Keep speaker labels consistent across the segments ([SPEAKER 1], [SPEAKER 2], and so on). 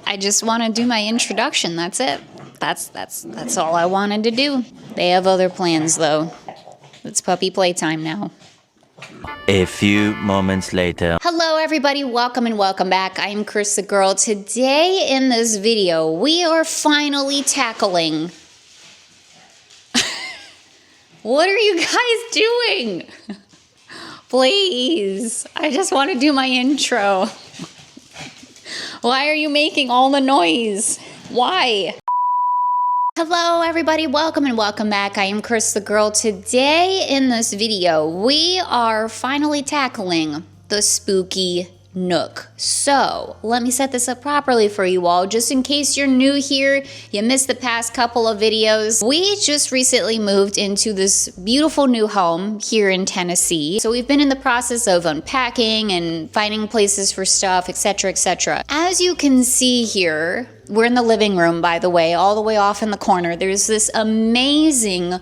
[SPEAKER 1] I just want to do my introduction. That's it. That's all I wanted to do. They have other plans though. It's puppy playtime now.
[SPEAKER 2] A few moments later.
[SPEAKER 1] Hello everybody, welcome and welcome back. I am CrisTheGirl. Today in this video, we are finally tackling... What are you guys doing? Please, I just want to do my intro. Why are you making all the noise? Why? Hello everybody, welcome and welcome back. I am CrisTheGirl. Today in this video, we are finally tackling the spooky nook. So let me set this up properly for you all, just in case you're new here, you missed the past couple of videos. We just recently moved into this beautiful new home here in Tennessee. So we've been in the process of unpacking and finding places for stuff, etc., etc. As you can see here, we're in the living room, by the way, all the way off in the corner. There's this amazing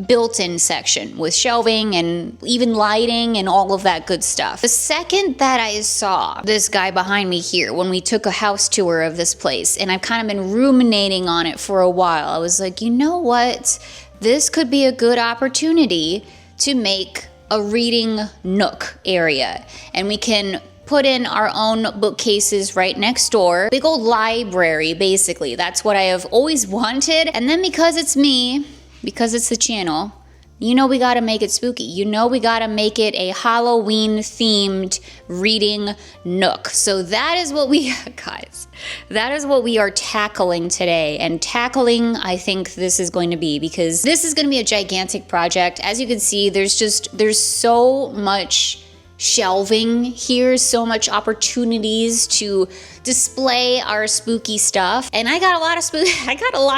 [SPEAKER 1] built-in section with shelving and even lighting and all of that good stuff. The second that I saw this guy behind me here, when we took a house tour of this place, and I've kind of been ruminating on it for a while, I was like, you know what? This could be a good opportunity to make a reading nook area. And we can put in our own bookcases right next door. Big old library, basically. That's what I have always wanted. And then because it's me, because it's the channel, you know we gotta make it spooky. You know we gotta make it a Halloween-themed reading nook. So that is what we, guys, that is what we are tackling today. And tackling, I think this is going to be, because this is gonna be a gigantic project. As you can see, there's so much shelving here, so much opportunities to display our spooky stuff, and I got a lot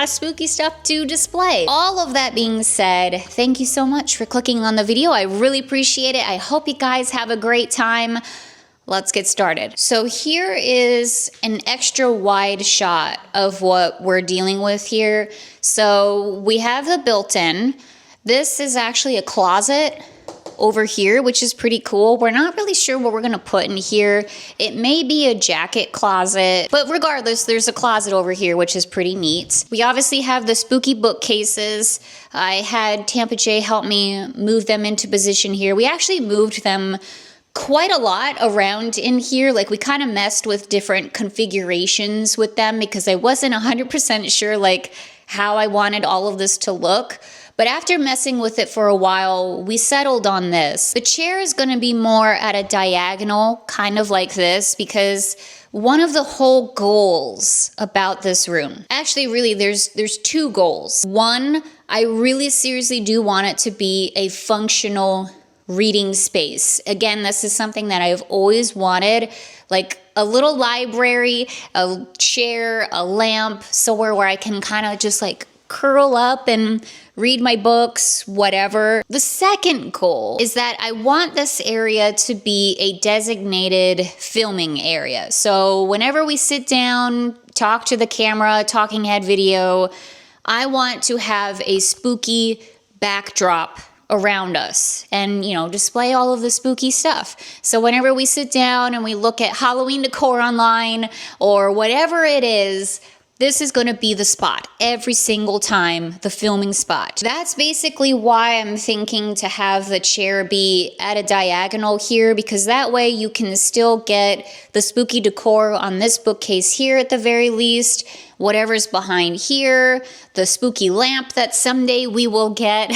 [SPEAKER 1] of spooky stuff to display. All of that being said, thank you so much for clicking on the video. I really appreciate it. I hope you guys have a great time. Let's get started. So here is an extra wide shot of what we're dealing with here. So we have the built-in. This is actually a closet over here, which is pretty cool. We're not really sure what we're gonna put in here. It may be a jacket closet, but regardless, there's a closet over here, which is pretty neat. We obviously have the spooky bookcases. I had Tampa J help me move them into position here. We actually moved them quite a lot around in here. Like, we kind of messed with different configurations with them because I wasn't 100% sure like how I wanted all of this to look. But after messing with it for a while, we settled on this. The chair is gonna be more at a diagonal, kind of like this, because one of the whole goals about this room, actually really there's two goals. One, I really seriously do want it to be a functional reading space. Again, this is something that I've always wanted, like a little library, a chair, a lamp, somewhere where I can kind of just like curl up and read my books, whatever. The second goal is that I want this area to be a designated filming area. So whenever we sit down, talk to the camera, talking head video, I want to have a spooky backdrop around us and, you know, display all of the spooky stuff. So whenever we sit down and we look at Halloween decor online or whatever it is, this is gonna be the spot every single time, the filming spot. That's basically why I'm thinking to have the chair be at a diagonal here, because that way you can still get the spooky decor on this bookcase here at the very least, whatever's behind here, the spooky lamp that someday we will get,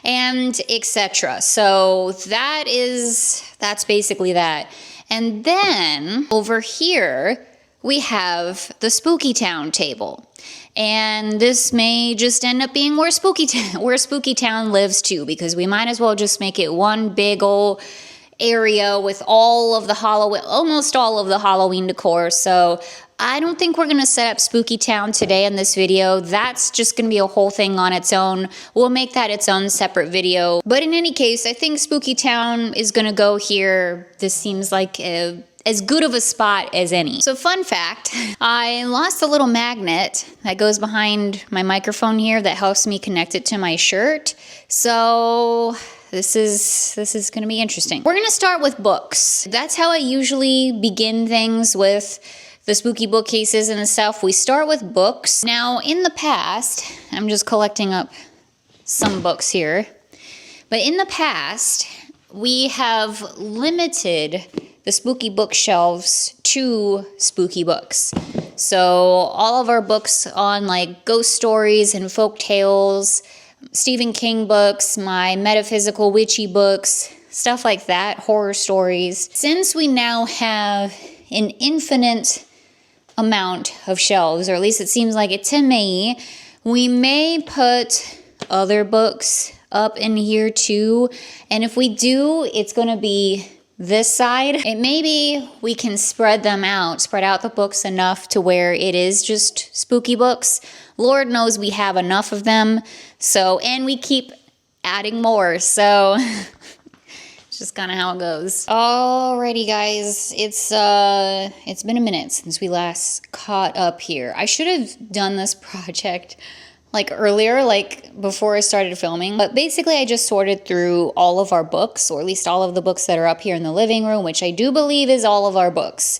[SPEAKER 1] and etc. So that's basically that. And then over here, we have the Spooky Town table. And this may just end up being where Spooky Town lives too, because we might as well just make it one big old area with all of the almost all of the Halloween decor. So I don't think we're gonna set up Spooky Town today in this video. That's just gonna be a whole thing on its own. We'll make that its own separate video. But in any case, I think Spooky Town is gonna go here. This seems like as good of a spot as any. So fun fact, I lost a little magnet that goes behind my microphone here that helps me connect it to my shirt. So this is gonna be interesting. We're gonna start with books. That's how I usually begin things with the spooky bookcases and stuff, we start with books. Now, in the past, I'm just collecting up some books here, but in the past, we have limited the spooky bookshelves to spooky books. So all of our books on like ghost stories and folk tales, Stephen King books, my metaphysical witchy books, stuff like that, horror stories. Since we now have an infinite amount of shelves, or at least it seems like it to me, we may put other books up in here too. And if we do, it's going to be this side. And maybe we can spread out the books enough to where it is just spooky books. Lord knows we have enough of them. So, and we keep adding more. So it's just kind of how it goes. Alrighty guys, it's been a minute since we last caught up here. I should have done this project like earlier, like before I started filming. But basically I just sorted through all of our books, or at least all of the books that are up here in the living room, which I do believe is all of our books.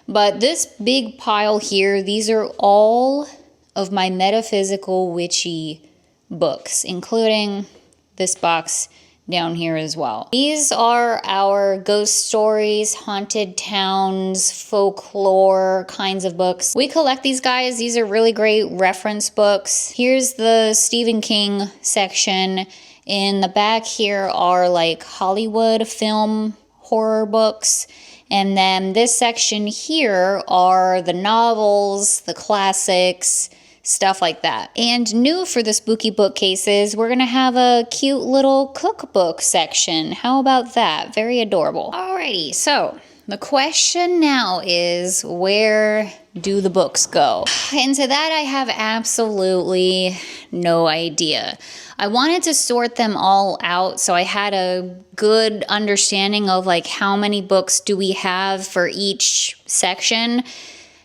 [SPEAKER 1] But this big pile here, these are all of my metaphysical witchy books, including this box down here as well. These are our ghost stories, haunted towns, folklore kinds of books. We collect these guys. These are really great reference books. Here's the Stephen King section. In the back here are like Hollywood film horror books. And then this section here are the novels, the classics, stuff like that. And new for the spooky bookcases, we're gonna have a cute little cookbook section. How about that? Very adorable. Alrighty, so the question now is, where do the books go? And to that I have absolutely no idea. I wanted to sort them all out so I had a good understanding of like how many books do we have for each section.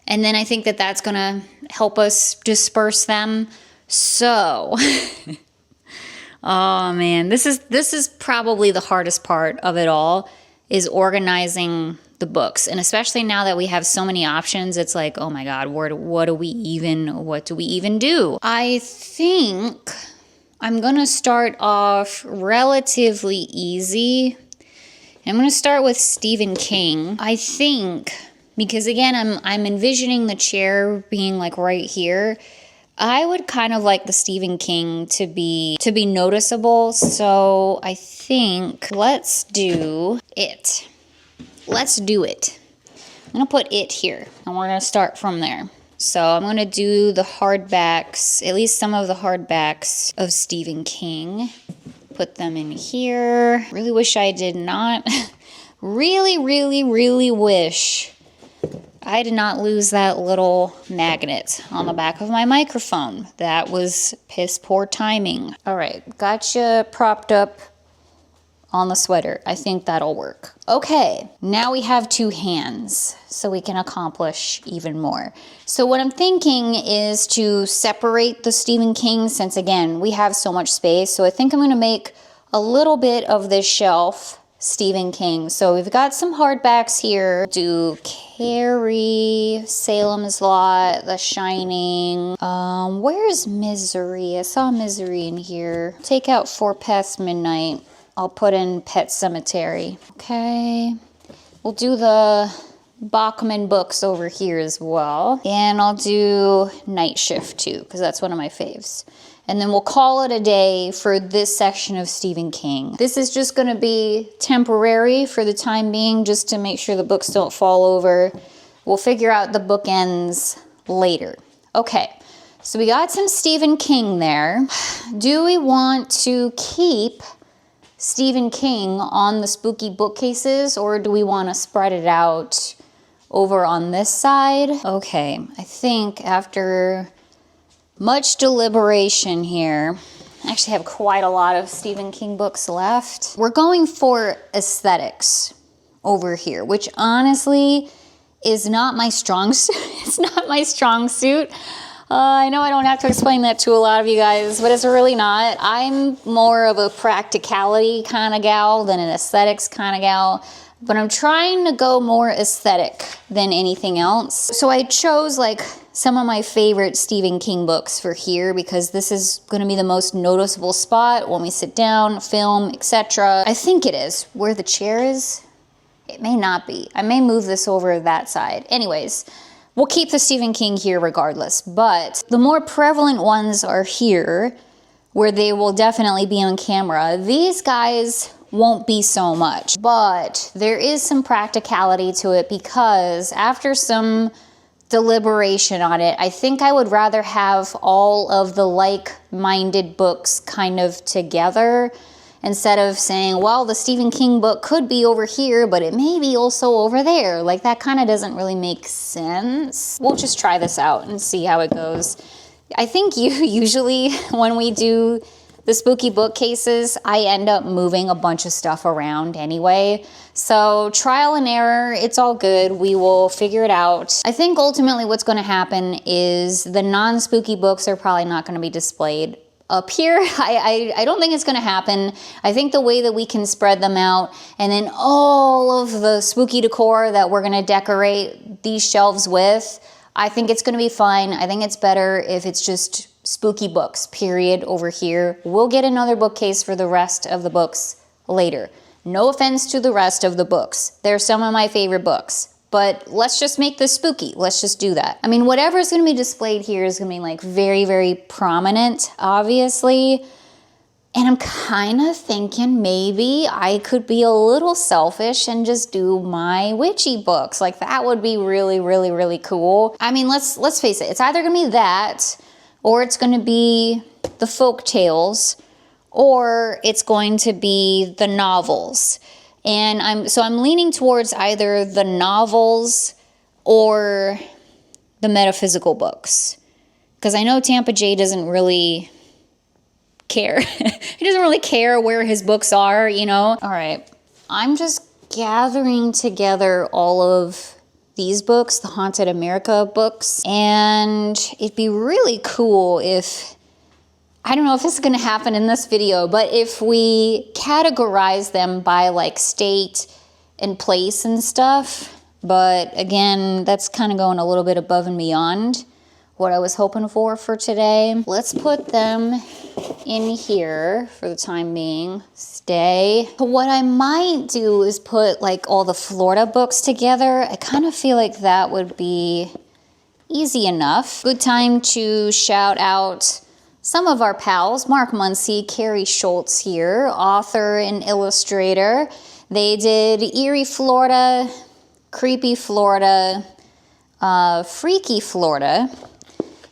[SPEAKER 1] And then I think that that's gonna help us disperse them. So, oh man, this is probably the hardest part of it all, is organizing the books. And especially now that we have so many options, it's like, oh my God, what do we even do? I think I'm gonna start off relatively easy. I'm gonna start with Stephen King. I think, because again, I'm envisioning the chair being like right here. I would kind of like the Stephen King to be noticeable. So I think let's do it. Let's do it. I'm gonna put it here and we're gonna start from there. So I'm gonna do the hardbacks, at least some of the hardbacks of Stephen King. Put them in here. Really wish I did not. really wish I did not lose that little magnet on the back of my microphone. That was piss poor timing. All right, gotcha propped up on the sweater. I think that'll work. Okay, now we have two hands, so we can accomplish even more. So what I'm thinking is to separate the Stephen King, since again, we have so much space. So I think I'm gonna make a little bit of this shelf Stephen King. So we've got some hardbacks here. Do Carrie, Salem's Lot, The Shining. Where's Misery? I saw Misery in here. Take out 4 Past Midnight. I'll put in Pet Sematary. Okay. We'll do the Bachman books over here as well. And I'll do Night Shift too, because that's one of my faves. And then we'll call it a day for this section of Stephen King. This is just gonna be temporary for the time being, just to make sure the books don't fall over. We'll figure out the bookends later. Okay, so we got some Stephen King there. Do we want to keep Stephen King on the spooky bookcases, or do we wanna spread it out over on this side? Okay, I think after much deliberation here, I actually have quite a lot of Stephen King books left. We're going for aesthetics over here, which honestly is not my strong suit. It's not my strong suit. I know I don't have to explain that to a lot of you guys, but it's really not. I'm more of a practicality kind of gal than an aesthetics kind of gal. but I'm trying to go more aesthetic than anything else. So I chose like some of my favorite Stephen King books for here because this is going to be the most noticeable spot when we sit down, film, etc. I think it is. Where the chair is, it may not be. I may move this over that side. Anyways, we'll keep the Stephen King here regardless, but the more prevalent ones are here where they will definitely be on camera. These guys won't be so much, but there is some practicality to it because after some deliberation on it, I think I would rather have all of the like-minded books kind of together instead of saying, well, the Stephen King book could be over here, but it may be also over there. Like, that kind of doesn't really make sense. We'll just try this out and see how it goes. I think usually when we do the spooky bookcases, I end up moving a bunch of stuff around anyway. So trial and error, it's all good. We will figure it out. I think ultimately what's going to happen is the non-spooky books are probably not going to be displayed up here. I don't think it's going to happen. I think the way that we can spread them out and then all of the spooky decor that we're going to decorate these shelves with, I think it's going to be fine. I think it's better if it's just spooky books, period, over here. We'll get another bookcase for the rest of the books later. No offense to the rest of the books. They're some of my favorite books. But let's just make this spooky. Let's just do that. I mean, whatever's going to be displayed here is going to be like very, very prominent, obviously. And I'm kind of thinking maybe I could be a little selfish and just do my witchy books. Like, that would be really, really, really cool. I mean, let's face it. It's either going to be that, or it's going to be the folk tales, or it's going to be the novels. And I'm leaning towards either the novels or the metaphysical books. Because I know Tampa J doesn't really care. He doesn't really care where his books are, you know? All right, I'm just gathering together all of these books, the Haunted America books, and it'd be really cool if, I don't know if this is gonna happen in this video, but if we categorize them by like state and place and stuff, but again, that's kind of going a little bit above and beyond what I was hoping for today. Let's put them in here for the time being. Stay. What I might do is put like all the Florida books together. I kind of feel like that would be easy enough. Good time to shout out some of our pals. Mark Muncy, Carrie Schultz here, author and illustrator. They did Eerie, Florida, Creepy, Florida, Freaky, Florida,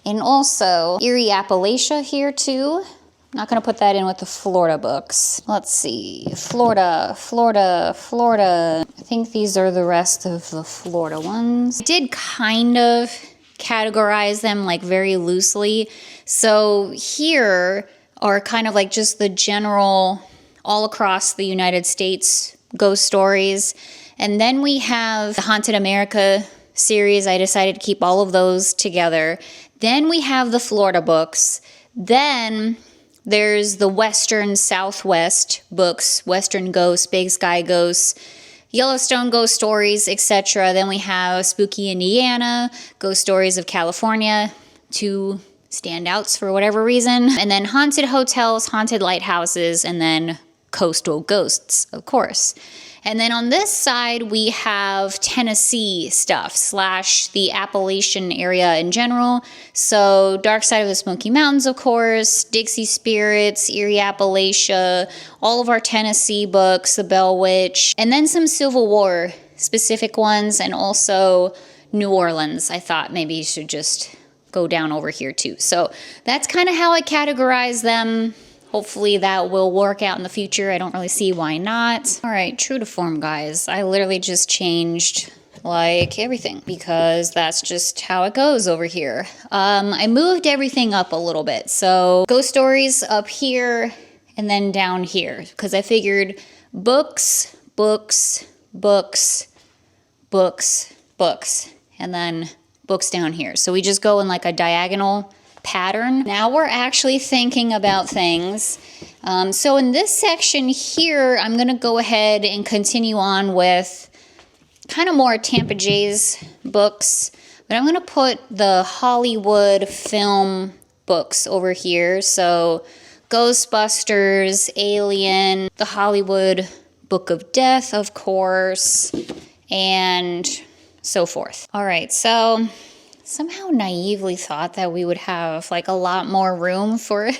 [SPEAKER 1] and also Eerie, Appalachia here too. I'm not going to put that in with the Florida books. Let's see. Florida, Florida, Florida. I think these are the rest of the Florida ones. I did kind of categorize them like very loosely. So here are kind of like just the general all across the United States ghost stories. And then we have the Haunted America series. I decided to keep all of those together. Then we have the Florida books. Then there's the Western Southwest books, Western Ghosts, Big Sky Ghosts, Yellowstone Ghost Stories, etc. Then we have Spooky Indiana, Ghost Stories of California, two standouts for whatever reason. And then Haunted Hotels, Haunted Lighthouses, and then Coastal Ghosts, of course. And then on this side, we have Tennessee stuff / the Appalachian area in general. So Dark Side of the Smoky Mountains, of course, Dixie Spirits, Eerie, Appalachia, all of our Tennessee books, The Bell Witch, and then some Civil War specific ones, and also New Orleans. I thought maybe you should just go down over here too. So that's kind of how I categorize them. Hopefully that will work out in the future. I don't really see why not. All right, true to form, guys. I literally just changed like everything because that's just how it goes over here. I moved everything up a little bit. So ghost stories up here and then down here because I figured books, books, books, books, books, and then books down here. So we just go in like a diagonal pattern. Now we're actually thinking about things. So in this section here, I'm going to go ahead and continue on with kind of more Tampa J's books. But I'm going to put the Hollywood film books over here. So Ghostbusters, Alien, the Hollywood Book of Death, of course, and so forth. All right, so somehow naively thought that we would have like a lot more room for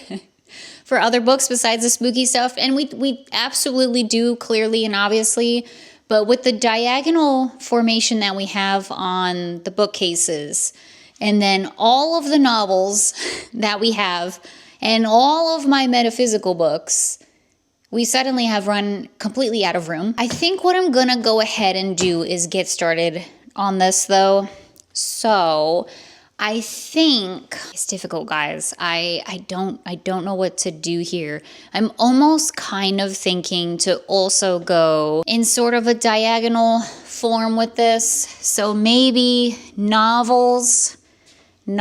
[SPEAKER 1] for other books besides the spooky stuff, and we absolutely do, clearly and obviously. But with the diagonal formation that we have on the bookcases, and then all of the novels that we have, and all of my metaphysical books, we suddenly have run completely out of room. I think what I'm gonna go ahead and do is get started on this though. So I think it's difficult, guys. I don't know what to do here. I'm almost kind of thinking to also go in sort of a diagonal form with this. So maybe novels, and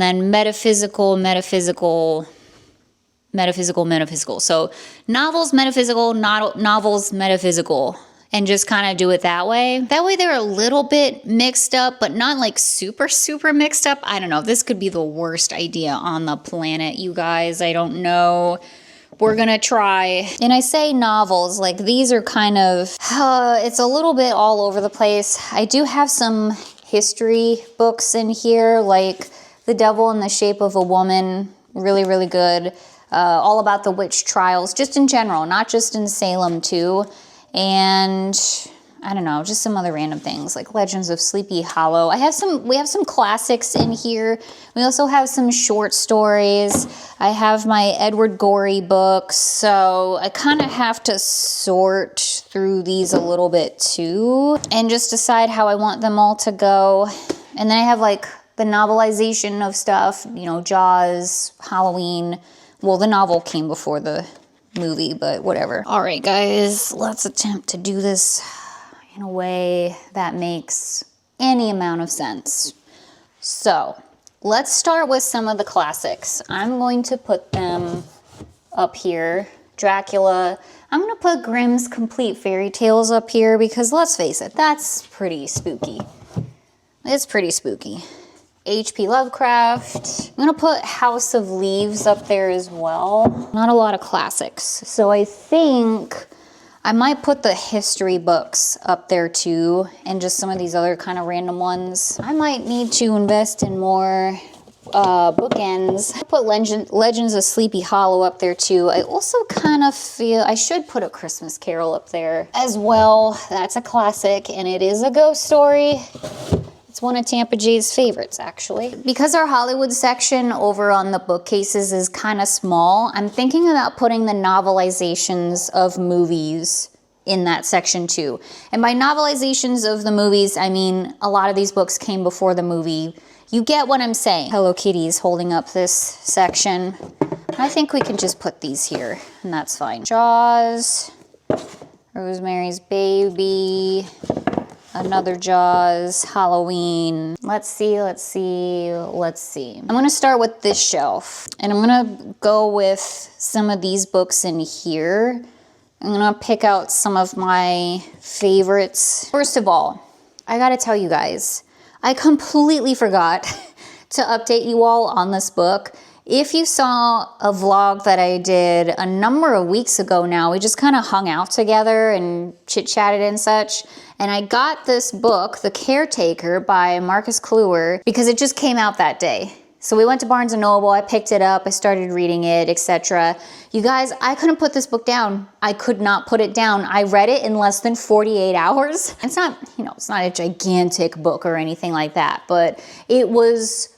[SPEAKER 1] then metaphysical. So novels, metaphysical. And just kind of do it that way. That way they're a little bit mixed up, but not like super, super mixed up. I don't know. This could be the worst idea on the planet, you guys. I don't know. We're gonna try. And I say novels, like these are kind of, it's a little bit all over the place. I do have some history books in here, like The Devil in the Shape of a Woman. Really, really good. All about the witch trials, just in general, not just in Salem too. And I don't know, just some other random things like Legends of Sleepy Hollow. We have some classics in here. We also have some short stories. I have my Edward Gorey books, so I kind of have to sort through these a little bit too and just decide how I want them all to go. And then I have like the novelization of stuff, you know, Jaws, Halloween. Well, the novel came before the movie, but whatever. All right, guys, let's attempt to do this in a way that makes any amount of sense. So let's start with some of the classics. I'm going to put them up here. Dracula. I'm going to put Grimm's Complete Fairy Tales up here because let's face it, that's pretty spooky. It's pretty spooky. H.P. Lovecraft. I'm gonna put House of Leaves up there as well. Not a lot of classics. So I think I might put the history books up there too, and just some of these other kind of random ones. I might need to invest in more bookends. I put Legends of Sleepy Hollow up there too. I also kind of feel I should put A Christmas Carol up there as well. That's a classic, and it is a ghost story. It's one of Tampa J's favorites, actually. Because our Hollywood section over on the bookcases is kind of small, I'm thinking about putting the novelizations of movies in that section too. And by novelizations of the movies, I mean a lot of these books came before the movie. You get what I'm saying. Hello Kitty is holding up this section. I think we can just put these here, and that's fine. Jaws, Rosemary's Baby, another Jaws, Halloween. Let's see. I'm gonna start with this shelf, and I'm gonna go with some of these books in here. I'm gonna pick out some of my favorites. First of all, I gotta tell you guys, I completely forgot to update you all on this book. If you saw a vlog that I did a number of weeks ago now, we just kind of hung out together and chit-chatted and such. And I got this book, The Caretaker by Marcus Kluwer, because it just came out that day. So we went to Barnes & Noble, I picked it up, I started reading it, etc. You guys, I couldn't put this book down. I could not put it down. I read it in less than 48 hours. It's not, you know, it's not a gigantic book or anything like that, but it was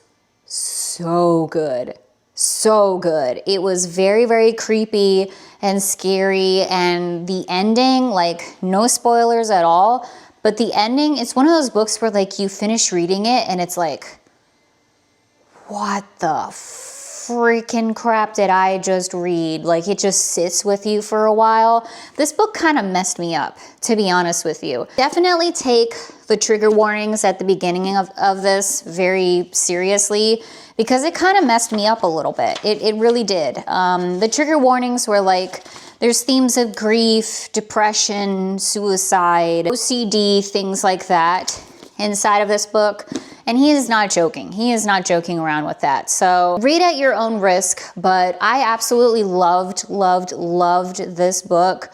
[SPEAKER 1] so good. So good. It was very, very creepy and scary, and the ending, like, no spoilers at all, but the ending, it's one of those books where, like, you finish reading it and it's like, what the freaking crap did I just read? Like, it just sits with you for a while. This book kind of messed me up, to be honest with you. Definitely take the trigger warnings at the beginning of this very seriously, because it kind of messed me up a little bit. It really did. The trigger warnings were like, there's themes of grief, depression, suicide, OCD, things like that inside of this book. And he is not joking. He is not joking around with that. So read at your own risk, but I absolutely loved this book.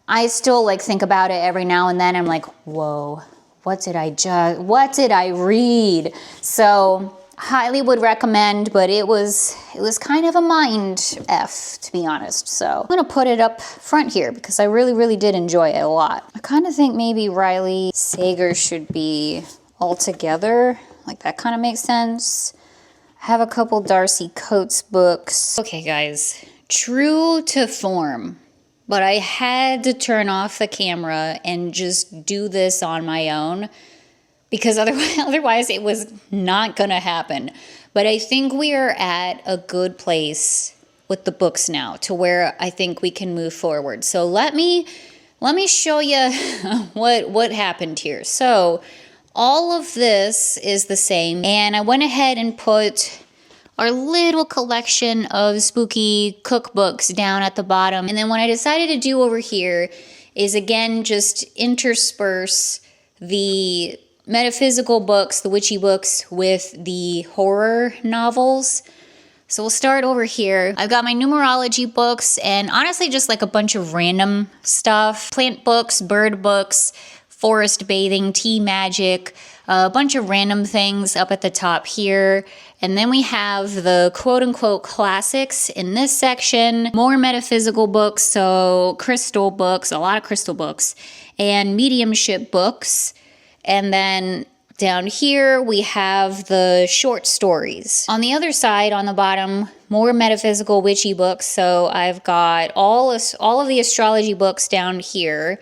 [SPEAKER 1] I still like think about it every now and then. I'm like, whoa, what did I read? So highly would recommend, but it was kind of a mind F, to be honest. So I'm gonna put it up front here because I really did enjoy it a lot. I kind of think maybe Riley Sager should be all together. Like, that kind of makes sense. I have a couple Darcy Coates books. Okay, guys, true to form, but I had to turn off the camera and just do this on my own because otherwise it was not gonna happen. But I think we are at a good place with the books now to where I think we can move forward. So let me show you what happened here. So all of this is the same, and I went ahead and put our little collection of spooky cookbooks down at the bottom. And then what I decided to do over here is, again, just intersperse the metaphysical books, the witchy books, with the horror novels. So we'll start over here. I've got my numerology books and honestly just like a bunch of random stuff. Plant books, bird books, forest bathing, tea magic, a bunch of random things up at the top here. And then we have the quote-unquote classics in this section, more metaphysical books, so crystal books, a lot of crystal books, and mediumship books. And then down here we have the short stories. On the other side, on the bottom, more metaphysical witchy books. So I've got all of the astrology books down here.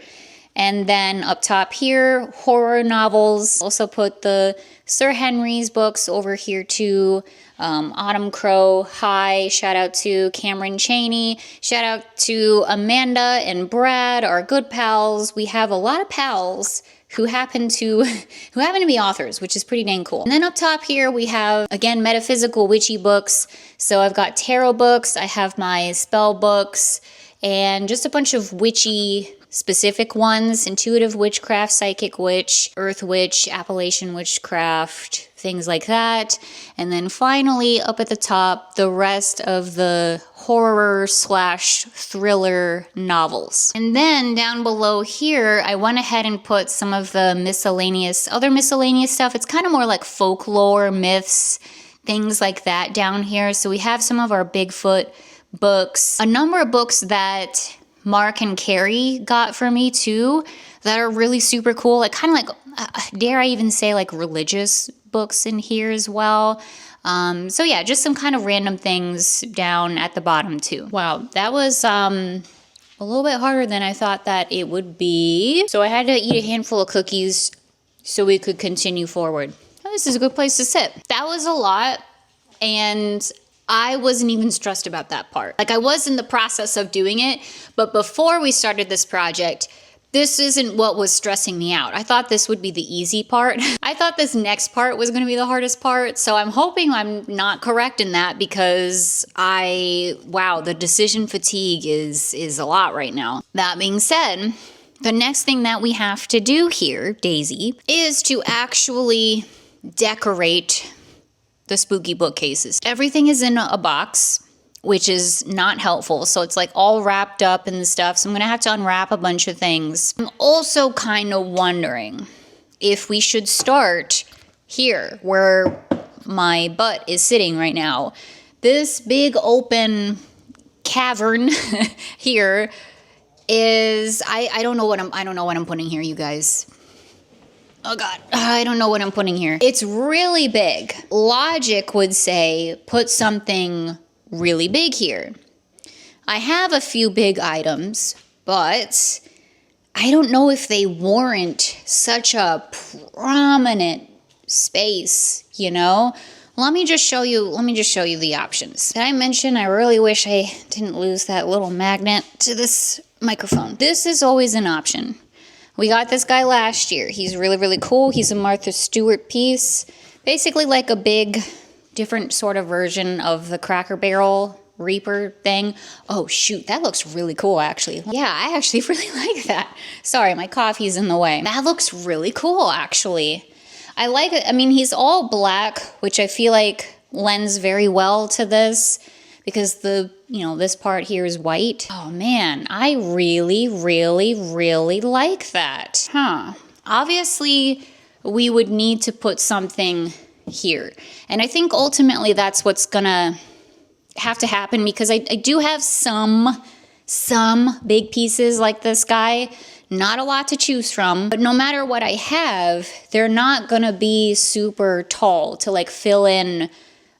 [SPEAKER 1] And then up top here, horror novels. Also put the Sir Henry's books over here too. Autumn Crow, hi, shout out to Cameron Chaney. Shout out to Amanda and Brad, our good pals. We have a lot of pals who happen to be authors, which is pretty dang cool. And then up top here, we have, again, metaphysical witchy books. So I've got tarot books, I have my spell books, and just a bunch of witchy specific ones: intuitive witchcraft, psychic witch, earth witch, Appalachian witchcraft, things like that. And then finally, up at the top, the rest of the horror / thriller novels. And then down below here, I went ahead and put some of the other miscellaneous stuff. It's kind of more like folklore, myths, things like that down here. So we have some of our Bigfoot books, a number of books that Mark and Carrie got for me too that are really super cool. Like kind of like, dare I even say, like religious books in here as well. So yeah, just some kind of random things down at the bottom too. Wow, that was a little bit harder than I thought that it would be. So I had to eat a handful of cookies so we could continue forward. Oh, this is a good place to sit. That was a lot, and I wasn't even stressed about that part. Like, I was in the process of doing it, but before we started this project, this isn't what was stressing me out. I thought this would be the easy part. I thought this next part was gonna be the hardest part, so I'm hoping I'm not correct in that, because wow, the decision fatigue is a lot right now. That being said, the next thing that we have to do here, Daisy, is to actually decorate the spooky bookcases. Everything is in a box, which is not helpful. So it's like all wrapped up and stuff. So I'm gonna have to unwrap a bunch of things. I'm also kind of wondering if we should start here where my butt is sitting right now. This big open cavern here is, I don't know what I'm putting here, you guys. Oh God, I don't know what I'm putting here. It's really big. Logic would say put something really big here. I have a few big items, but I don't know if they warrant such a prominent space, you know? Let me just show you the options. Did I mention I really wish I didn't lose that little magnet to this microphone? This is always an option. We got this guy last year. He's really, really cool. He's a Martha Stewart piece. Basically like a big, different sort of version of the Cracker Barrel Reaper thing. Oh shoot, that looks really cool actually. Yeah, I actually really like that. Sorry, my coffee's in the way. That looks really cool actually. I like it. I mean, he's all black, which I feel like lends very well to this because this part here is white. Oh man, I really, really, really like that. Huh. Obviously, we would need to put something here. And I think ultimately that's what's gonna have to happen because I do have some big pieces like this guy. Not a lot to choose from, but no matter what I have, they're not gonna be super tall to like fill in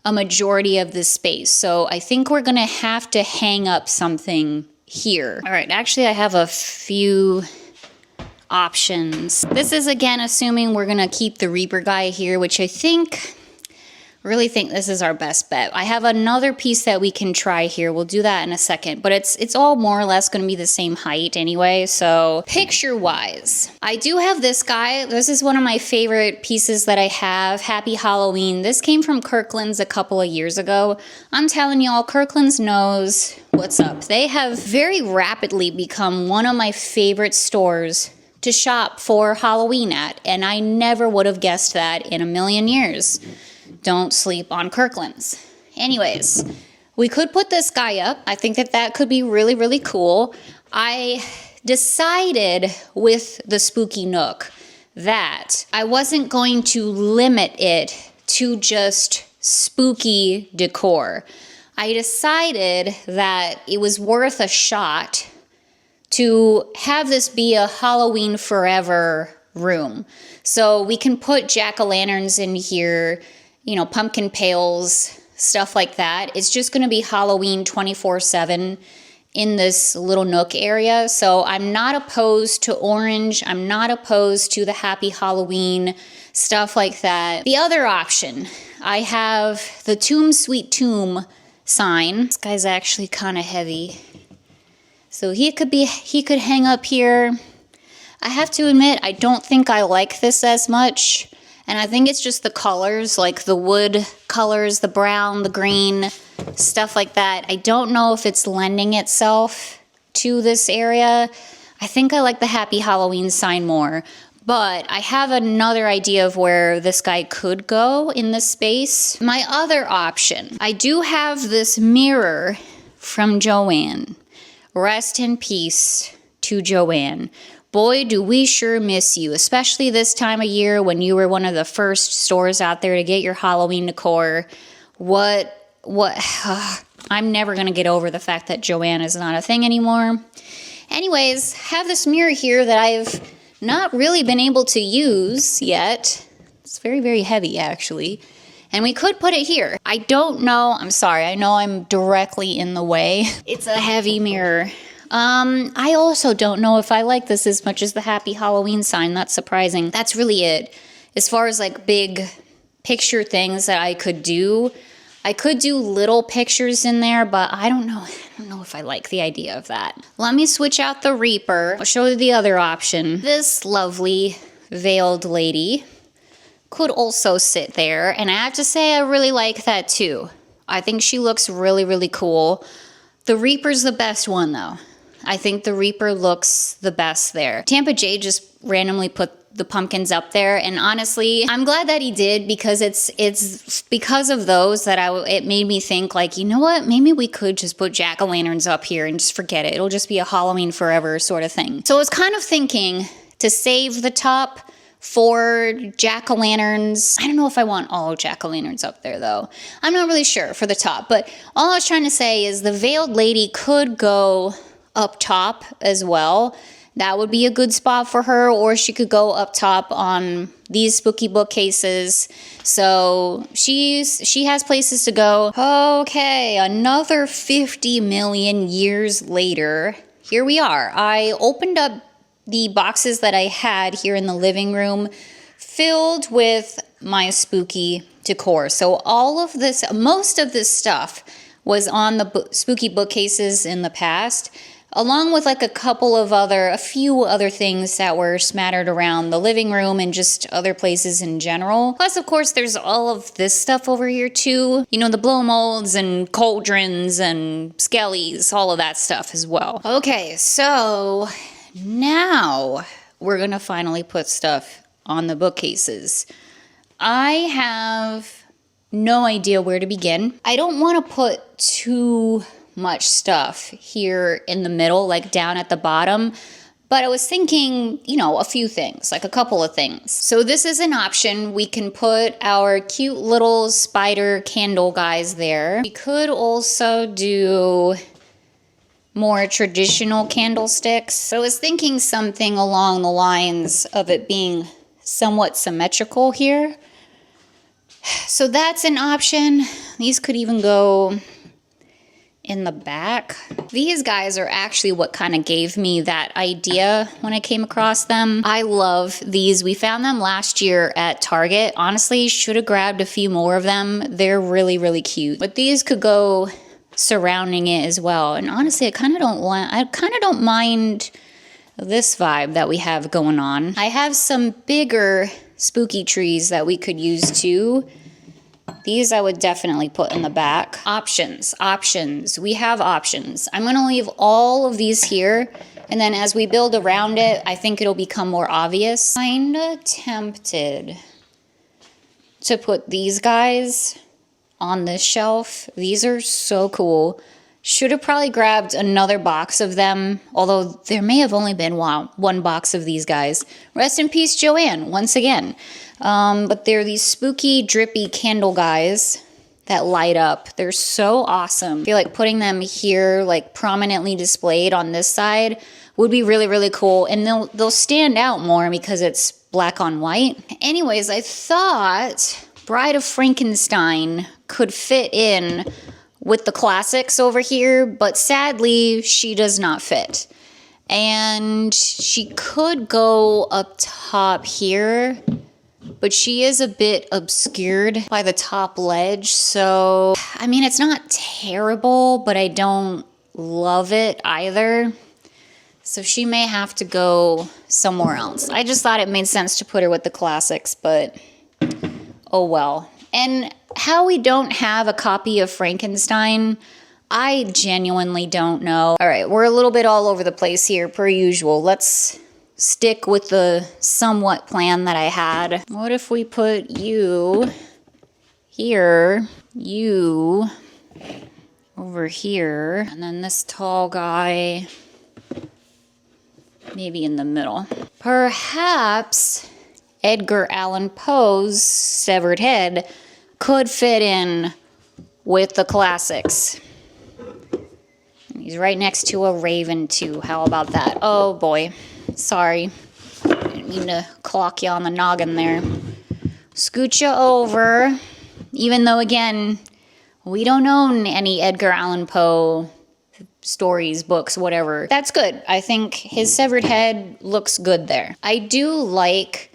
[SPEAKER 1] a majority of the space. So I think we're gonna have to hang up something here. All right, actually I have a few options. This is again assuming we're gonna keep the Reaper guy here, which I really think this is our best bet. I have another piece that we can try here. We'll do that in a second, but it's all more or less gonna be the same height anyway, so picture-wise. I do have this guy. This is one of my favorite pieces that I have, Happy Halloween. This came from Kirkland's a couple of years ago. I'm telling y'all, Kirkland's knows what's up. They have very rapidly become one of my favorite stores to shop for Halloween at, and I never would have guessed that in a million years. Don't sleep on Kirkland's. Anyways, we could put this guy up. I think that could be really, really cool. I decided with the spooky nook that I wasn't going to limit it to just spooky decor. I decided that it was worth a shot to have this be a Halloween forever room. So we can put jack-o'-lanterns in here, pumpkin pails, stuff like that. It's just gonna be Halloween 24/7 in this little nook area. So I'm not opposed to orange. I'm not opposed to the Happy Halloween, stuff like that. The other option, I have the Tomb Sweet Tomb sign. This guy's actually kind of heavy. So he could hang up here. I have to admit, I don't think I like this as much. And I think it's just the colors, like the wood colors, the brown, the green, stuff like that. I don't know if it's lending itself to this area. I think I like the Happy Halloween sign more. But I have another idea of where this guy could go in this space. My other option, I do have this mirror from Joanne. Rest in peace to Joanne. Boy, do we sure miss you, especially this time of year when you were one of the first stores out there to get your Halloween decor. I'm never gonna get over the fact that Joanne is not a thing anymore. Anyways, have this mirror here that I've not really been able to use yet. It's very, very heavy actually. And we could put it here. I don't know, I'm sorry, I know I'm directly in the way. It's a heavy mirror. I also don't know if I like this as much as the Happy Halloween sign. That's surprising. That's really it. As far as like big picture things that I could do little pictures in there, but I don't know if I like the idea of that. Let me switch out the Reaper. I'll show you the other option. This lovely veiled lady could also sit there, and I have to say I really like that too. I think she looks really, really cool. The Reaper's the best one though. I think the Reaper looks the best there. Tampa J just randomly put the pumpkins up there, and honestly, I'm glad that he did because it's because of those that it made me think like, you know what, maybe we could just put jack-o'-lanterns up here and just forget it. It'll just be a Halloween forever sort of thing. So I was kind of thinking to save the top for jack-o'-lanterns. I don't know if I want all jack-o'-lanterns up there though. I'm not really sure for the top, but all I was trying to say is the veiled lady could go up top as well. That would be a good spot for her, or she could go up top on these spooky bookcases. So she has places to go. Okay, another 50 million years later, here we are. I opened up the boxes that I had here in the living room, filled with my spooky decor. So all of this, most of this stuff was on the spooky bookcases in the past, along with like a few other things that were smattered around the living room and just other places in general. Plus, of course, there's all of this stuff over here too. You know, the blow molds and cauldrons and skellies, all of that stuff as well. Okay, so now we're gonna finally put stuff on the bookcases. I have no idea where to begin. I don't want to put too much stuff here in the middle, like down at the bottom. But I was thinking, you know, a few things, like a couple of things. So this is an option. We can put our cute little spider candle guys there. We could also do more traditional candlesticks. So I was thinking something along the lines of it being somewhat symmetrical here. So that's an option. These could even go in the back. These guys are actually what kind of gave me that idea when I came across them. I love these. We found them last year at Target. Honestly, should have grabbed a few more of them. They're really, really cute. But these could go surrounding it as well. And honestly, I kind of don't mind this vibe that we have going on. I have some bigger spooky trees that we could use too. These I would definitely put in the back. Options. We have options. I'm going to leave all of these here, and then as we build around it, I think it'll become more obvious. Kinda tempted to put these guys on this shelf. These are so cool. Should have probably grabbed another box of them, although there may have only been one box of these guys. Rest in peace, Joanne, once again. But they're these spooky, drippy candle guys that light up. They're so awesome. I feel like putting them here, like prominently displayed on this side, would be really, really cool. And they'll stand out more because it's black on white. Anyways, I thought Bride of Frankenstein could fit in with the classics over here, but sadly, she does not fit. And she could go up top here, but she is a bit obscured by the top ledge. So, I mean, it's not terrible, but I don't love it either. So she may have to go somewhere else. I just thought it made sense to put her with the classics, but oh well. And how we don't have a copy of Frankenstein, I genuinely don't know. All right, we're a little bit all over the place here, per usual. Let's stick with the somewhat plan that I had. What if we put you here, you over here, and then this tall guy maybe in the middle? Perhaps Edgar Allan Poe's severed head could fit in with the classics. He's right next to a raven too. How about that? Oh boy. Sorry. Didn't mean to clock you on the noggin there. Scoot you over. Even though, again, we don't own any Edgar Allan Poe stories, books, whatever. That's good. I think his severed head looks good there. I do like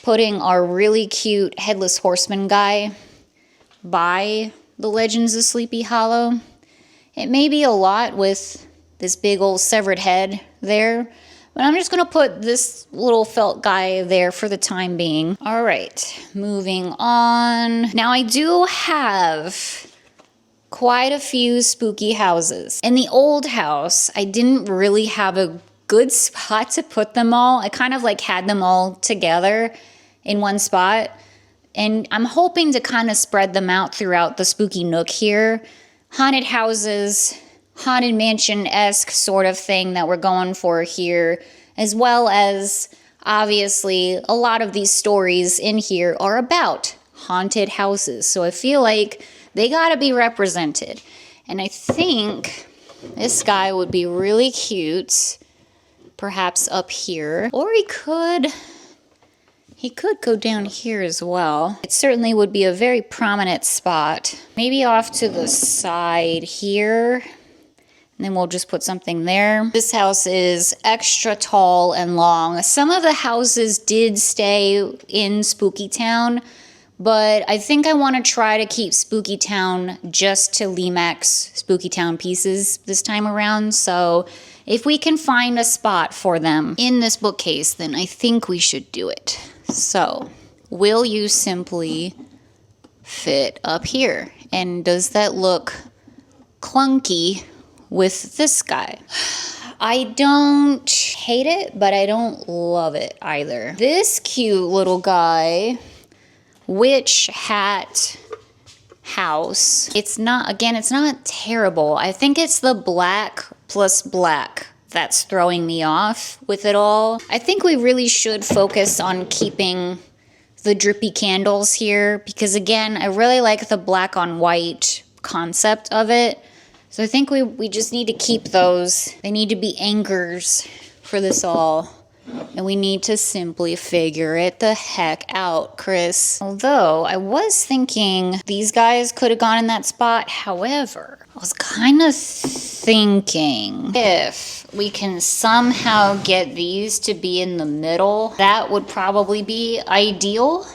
[SPEAKER 1] putting our really cute Headless Horseman guy by the Legends of Sleepy Hollow. It may be a lot with this big old severed head there, but I'm just going to put this little felt guy there for the time being. All right, moving on. Now I do have quite a few spooky houses. In the old house, I didn't really have a good spot to put them all. I kind of like had them all together in one spot. And I'm hoping to kind of spread them out throughout the spooky nook here. Haunted houses, haunted mansion-esque sort of thing that we're going for here, as well as, obviously, a lot of these stories in here are about haunted houses. So I feel like they gotta be represented. And I think this guy would be really cute, perhaps up here. Or he could go down here as well. It certainly would be a very prominent spot. Maybe off to the side here. And then we'll just put something there. This house is extra tall and long. Some of the houses did stay in Spooky Town, But I think I want to try to keep Spooky Town just to Limax Spooky Town pieces this time around. So if we can find a spot for them in this bookcase, then I think we should do it. So will you simply fit up here? And does that look clunky with this guy? I don't hate it, but I don't love it either. This cute little guy, witch hat house. It's not terrible. I think it's the black plus black that's throwing me off with it all. I think we really should focus on keeping the drippy candles here because again, I really like the black on white concept of it. So I think we just need to keep those. They need to be anchors for this all. And we need to simply figure it the heck out, Cris. Although, I was thinking these guys could have gone in that spot. However, I was kind of thinking if we can somehow get these to be in the middle, that would probably be ideal.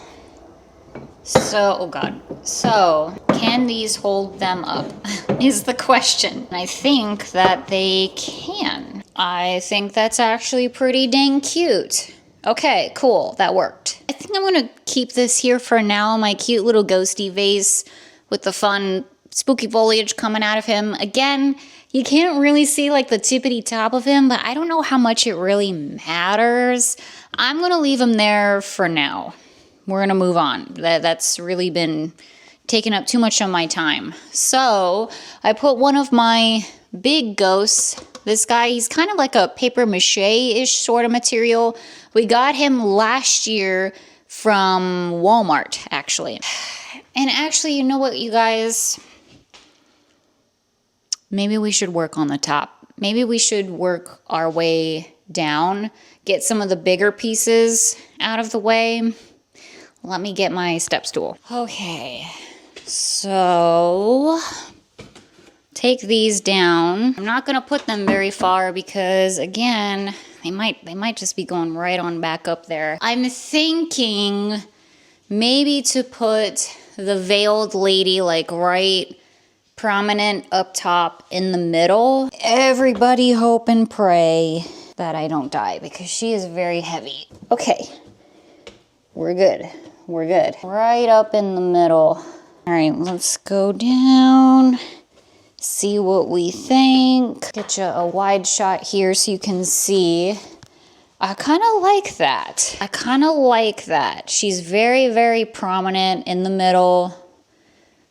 [SPEAKER 1] So, oh God. So, can these hold them up is the question. And I think that they can. I think that's actually pretty dang cute. Okay, cool. That worked. I think I'm going to keep this here for now. My cute little ghosty vase with the fun spooky foliage coming out of him. Again, you can't really see like the tippity top of him, but I don't know how much it really matters. I'm going to leave him there for now. We're going to move on. That's really been taking up too much of my time. So I put one of my big ghosts. This guy, he's kind of like a paper mache-ish sort of material. We got him last year from Walmart, actually. And actually, you know what, you guys? Maybe we should work on the top. Maybe we should work our way down, get some of the bigger pieces out of the way. Let me get my step stool. Okay, so take these down. I'm not gonna put them very far because again, they might just be going right on back up there. I'm thinking maybe to put the veiled lady like right prominent up top in the middle. Everybody hope and pray that I don't die because she is very heavy. Okay, we're good. We're good. Right up in the middle. All right, let's go down. See what we think. Get you a wide shot here so you can see. I kind of like that. I kind of like that. She's very, very prominent in the middle.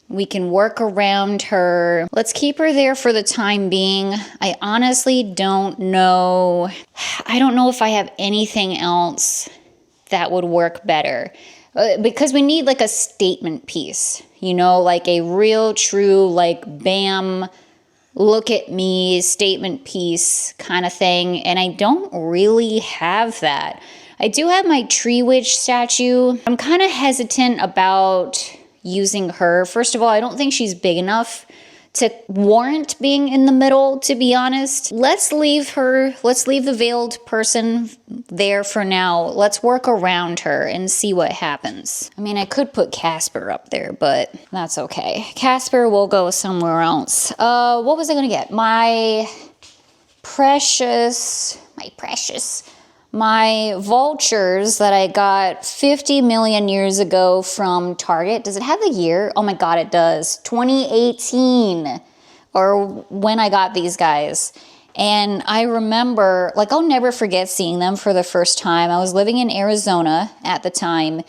[SPEAKER 1] We can work around her. Let's keep her there for the time being. I honestly don't know. I don't know if I have anything else that would work better. Because we need like a statement piece, you know, like a real true like bam, look at me statement piece kind of thing. And I don't really have that. I do have my tree witch statue. I'm kind of hesitant about using her. First of all, I don't think she's big enough to warrant being in the middle, to be honest. Let's leave the veiled person there for now. Let's work around her and see what happens. I mean, I could put Casper up there, but that's okay. Casper will go somewhere else. What was I gonna get? My vultures that I got 50 million years ago from Target. Does it have the year? Oh my God, it does. 2018, or when I got these guys. And I remember, like, I'll never forget seeing them for the first time. I was living in Arizona at the time,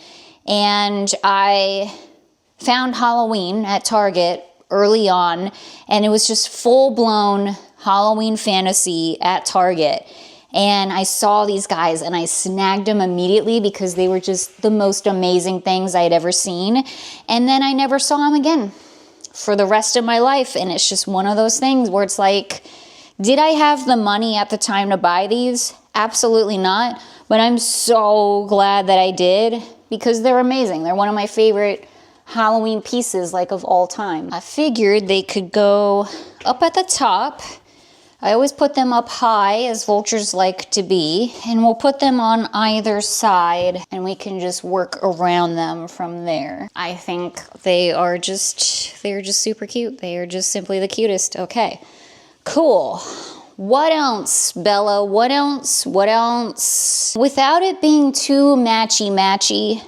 [SPEAKER 1] and I found Halloween at Target early on, and it was just full-blown Halloween fantasy at Target. And I saw these guys and I snagged them immediately because they were just the most amazing things I had ever seen. And then I never saw them again for the rest of my life. And it's just one of those things where it's like, did I have the money at the time to buy these? Absolutely not. But I'm so glad that I did because they're amazing. They're one of my favorite Halloween pieces, like, of all time. I figured they could go up at the top. I always put them up high, as vultures like to be, and we'll put them on either side, and we can just work around them from there. I think they're just super cute. They are just simply the cutest. Okay, cool. What else, Bella? What else? What else? Without it being too matchy-matchy,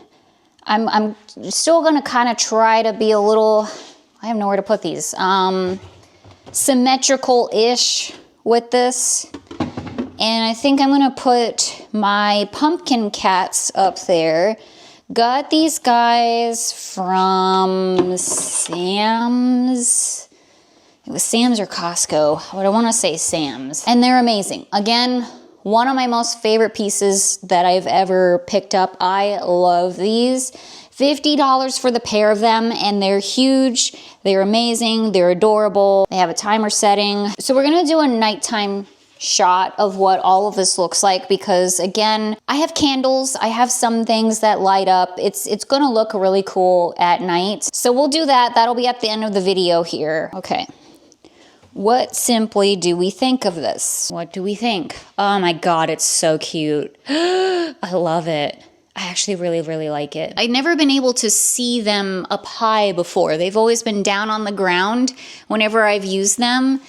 [SPEAKER 1] I'm still gonna kind of try to be a little, I have nowhere to put these, symmetrical-ish with this. And I think I'm gonna put my pumpkin cats up there. Got these guys from Sam's. It was Sam's or Costco, but I wanna say Sam's. And they're amazing. Again, one of my most favorite pieces that I've ever picked up. I love these. $50 for the pair of them, and they're huge, they're amazing, they're adorable. They have a timer setting. So we're gonna do a nighttime shot of what all of this looks like, because again, I have candles, I have some things that light up. It's gonna look really cool at night. So we'll do that. That'll be at the end of the video here. Okay. What simply do we think of this? What do we think? Oh my God, it's so cute. I love it. I actually really, really like it. I've never been able to see them up high before. They've always been down on the ground whenever I've used them.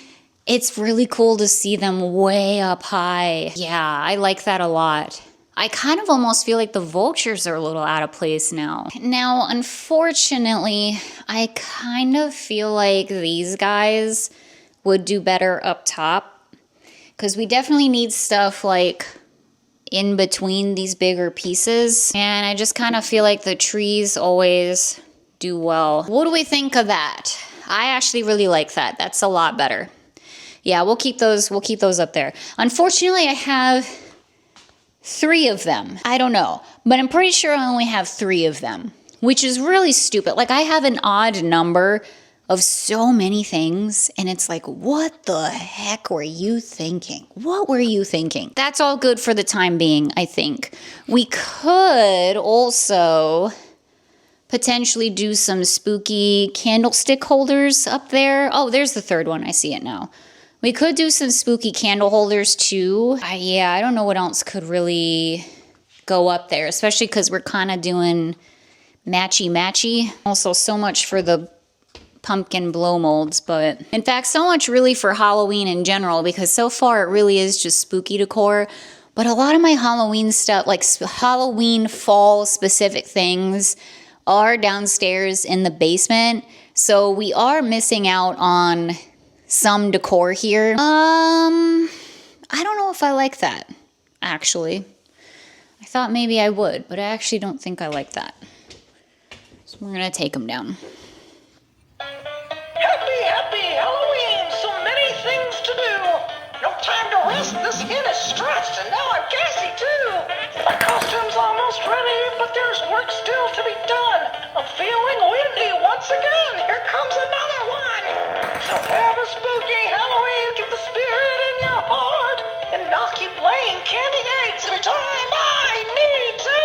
[SPEAKER 1] It's really cool to see them way up high. Yeah, I like that a lot. I kind of almost feel like the vultures are a little out of place now. Now, unfortunately, I kind of feel like these guys would do better up top, because we definitely need stuff like in between these bigger pieces, and I just kind of feel like the trees always do well. What do we think of that? I actually really like that. That's a lot better. Yeah, we'll keep those up there. Unfortunately, I have 3 of them. I don't know, but I'm pretty sure I only have 3 of them, which is really stupid. Like, I have an odd number of so many things, and it's like, what the heck were you thinking? What were you thinking? That's all good for the time being, I think. We could also potentially do some spooky candlestick holders up there. Oh, there's the 3rd one. I see it now. We could do some spooky candle holders too. Yeah, I don't know what else could really go up there, especially because we're kind of doing matchy-matchy. Also, so much for the pumpkin blow molds, but in fact, so much really for Halloween in general, because so far it really is just spooky decor. But a lot of my Halloween stuff, like Halloween fall specific things, are downstairs in the basement. So we are missing out on some decor here. I don't know if I like that, actually. I thought maybe I would, but I actually don't think I like that. So we're gonna take them down.
[SPEAKER 3] Happy Halloween! So many things to do! No time to rest, this hen is stressed, and now I'm gassy too! My costume's almost ready, but there's work still to be done! I'm feeling windy once again! Here comes another one! So have a spooky Halloween, keep the spirit in your heart, and I'll keep laying candy eggs every time I need to!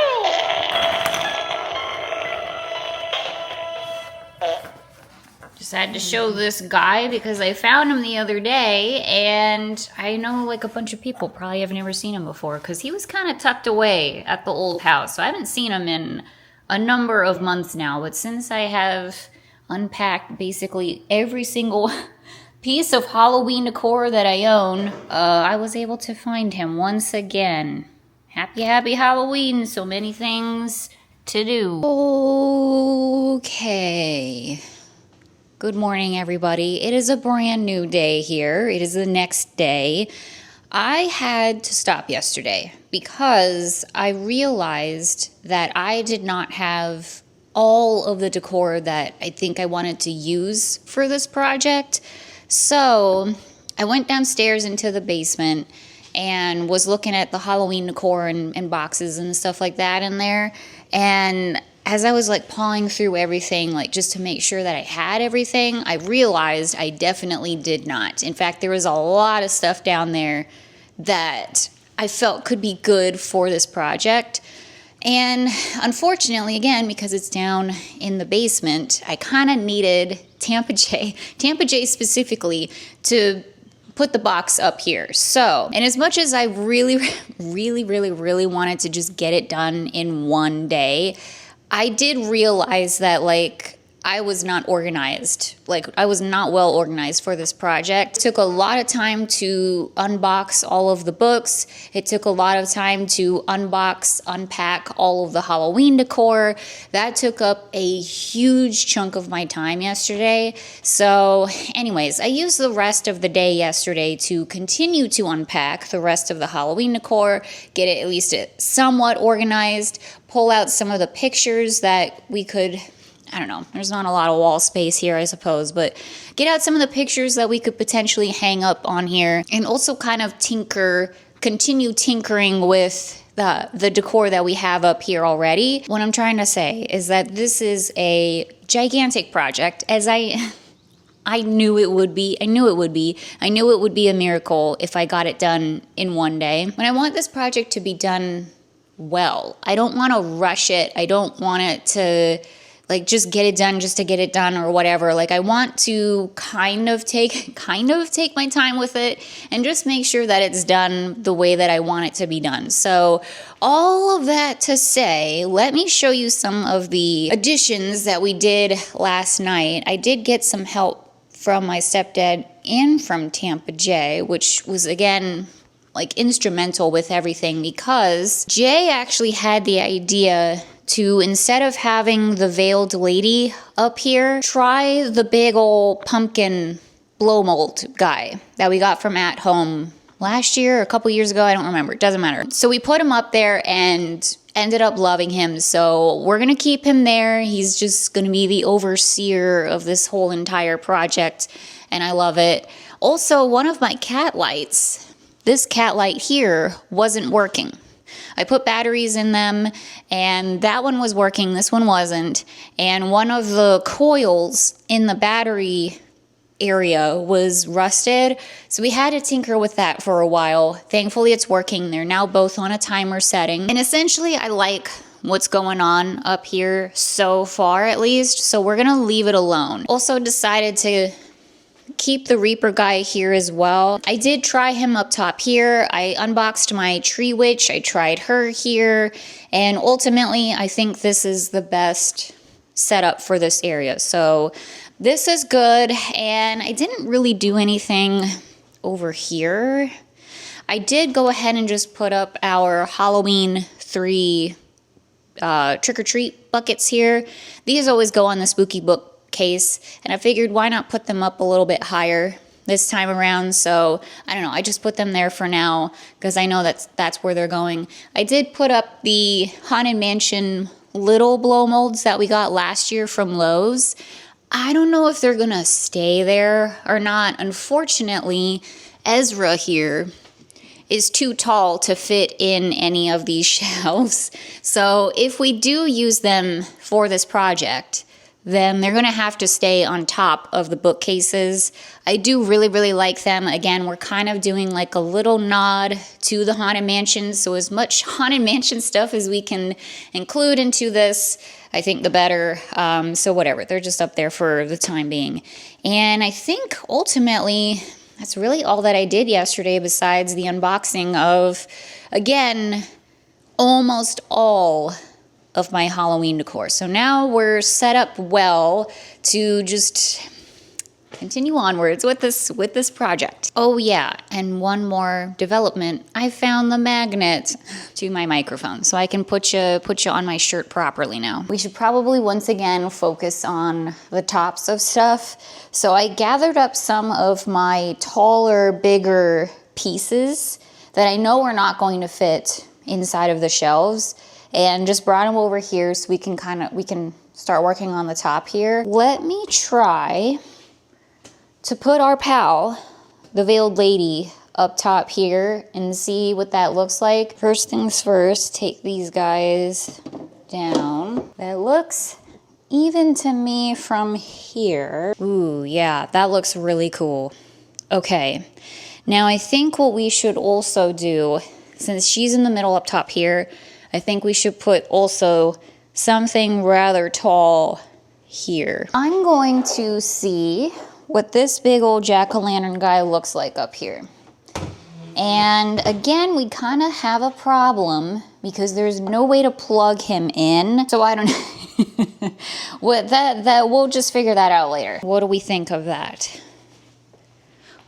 [SPEAKER 1] Just had to show this guy because I found him the other day, and I know like a bunch of people probably have never seen him before because he was kind of tucked away at the old house. So I haven't seen him in a number of months now, but since I have unpacked basically every single piece of Halloween decor that I own, I was able to find him once again. Happy Halloween, so many things to do. Okay. Good morning, everybody. It is a brand new day here. It is the next day. I had to stop yesterday because I realized that I did not have all of the decor that I think I wanted to use for this project. So I went downstairs into the basement and was looking at the Halloween decor and boxes and stuff like that in there. And as I was like pawing through everything, like just to make sure that I had everything, I realized I definitely did not. In fact, there was a lot of stuff down there that I felt could be good for this project. And unfortunately, again, because it's down in the basement, I kind of needed Tampa J specifically to put the box up here. So, and as much as I really wanted to just get it done in one day, I did realize that like I was not organized. Like I was not well organized for this project. It took a lot of time to unbox all of the books. It took a lot of time to unpack all of the Halloween decor. That took up a huge chunk of my time yesterday. So anyways, I used the rest of the day yesterday to continue to unpack the rest of the Halloween decor, get it at least somewhat organized, pull out some of the pictures that we could, I don't know, there's not a lot of wall space here, I suppose, but get out some of the pictures that we could potentially hang up on here, and also kind of continue tinkering with the decor that we have up here already. What I'm trying to say is that this is a gigantic project, as I knew it would be. I knew it would be a miracle if I got it done in one day. But I want this project to be done well. I don't want to rush it. I don't want it to like just get it done just to get it done or whatever. Like I want to kind of take my time with it and just make sure that it's done the way that I want it to be done. So all of that to say, let me show you some of the additions that we did last night. I did get some help from my stepdad and from Tampa J, which was again like instrumental with everything, because Jay actually had the idea to, instead of having the veiled lady up here, try the big old pumpkin blow mold guy that we got from At Home last year, a couple years ago, I don't remember, it doesn't matter. So we put him up there and ended up loving him, so we're gonna keep him there. He's just gonna be the overseer of this whole entire project, and I love it. Also, one of my cat lights, this cat light here, wasn't working. I put batteries in them, and that one was working, this one wasn't. And one of the coils in the battery area was rusted, so we had to tinker with that for a while. Thankfully, it's working. They're now both on a timer setting. And essentially, I like what's going on up here so far, at least, so we're gonna leave it alone. Also decided to keep the Reaper guy here as well. I did try him up top here. I unboxed my tree witch. I tried her here. And ultimately, I think this is the best setup for this area. So this is good. And I didn't really do anything over here. I did go ahead and just put up our Halloween 3 trick-or-treat buckets here. These always go on the spooky book case, and I figured why not put them up a little bit higher this time around. So I don't know, I just put them there for now because I know that's where they're going. I did put up the Haunted Mansion little blow molds that we got last year from Lowe's. I don't know if they're gonna stay there or not. Unfortunately, Ezra here is too tall to fit in any of these shelves. So if we do use them for this project, then they're going to have to stay on top of the bookcases. I do really like them. Again, we're kind of doing like a little nod to the Haunted Mansion, so as much Haunted Mansion stuff as we can include into this, I think the better. So whatever, they're just up there for the time being. And I think ultimately, that's really all that I did yesterday besides the unboxing of, again, almost all of my Halloween decor. So now we're set up well to just continue onwards with this project. Oh yeah, and one more development. I found the magnet to my microphone, so I can put you on my shirt properly now. We should probably once again focus on the tops of stuff. So I gathered up some of my taller, bigger pieces that I know are not going to fit inside of the shelves, and just brought them over here so we can start working on the top here. Let me try to put our pal, the veiled lady, up top here and see what that looks like. First things first, take these guys down. That looks even to me from here. Ooh, yeah, that looks really cool. Okay, now I think what we should also do, since she's in the middle up top here, I think we should put also something rather tall here. I'm going to see what this big old jack-o'-lantern guy looks like up here. And again, we kind of have a problem because there's no way to plug him in. So I don't know. that we'll just figure that out later. What do we think of that?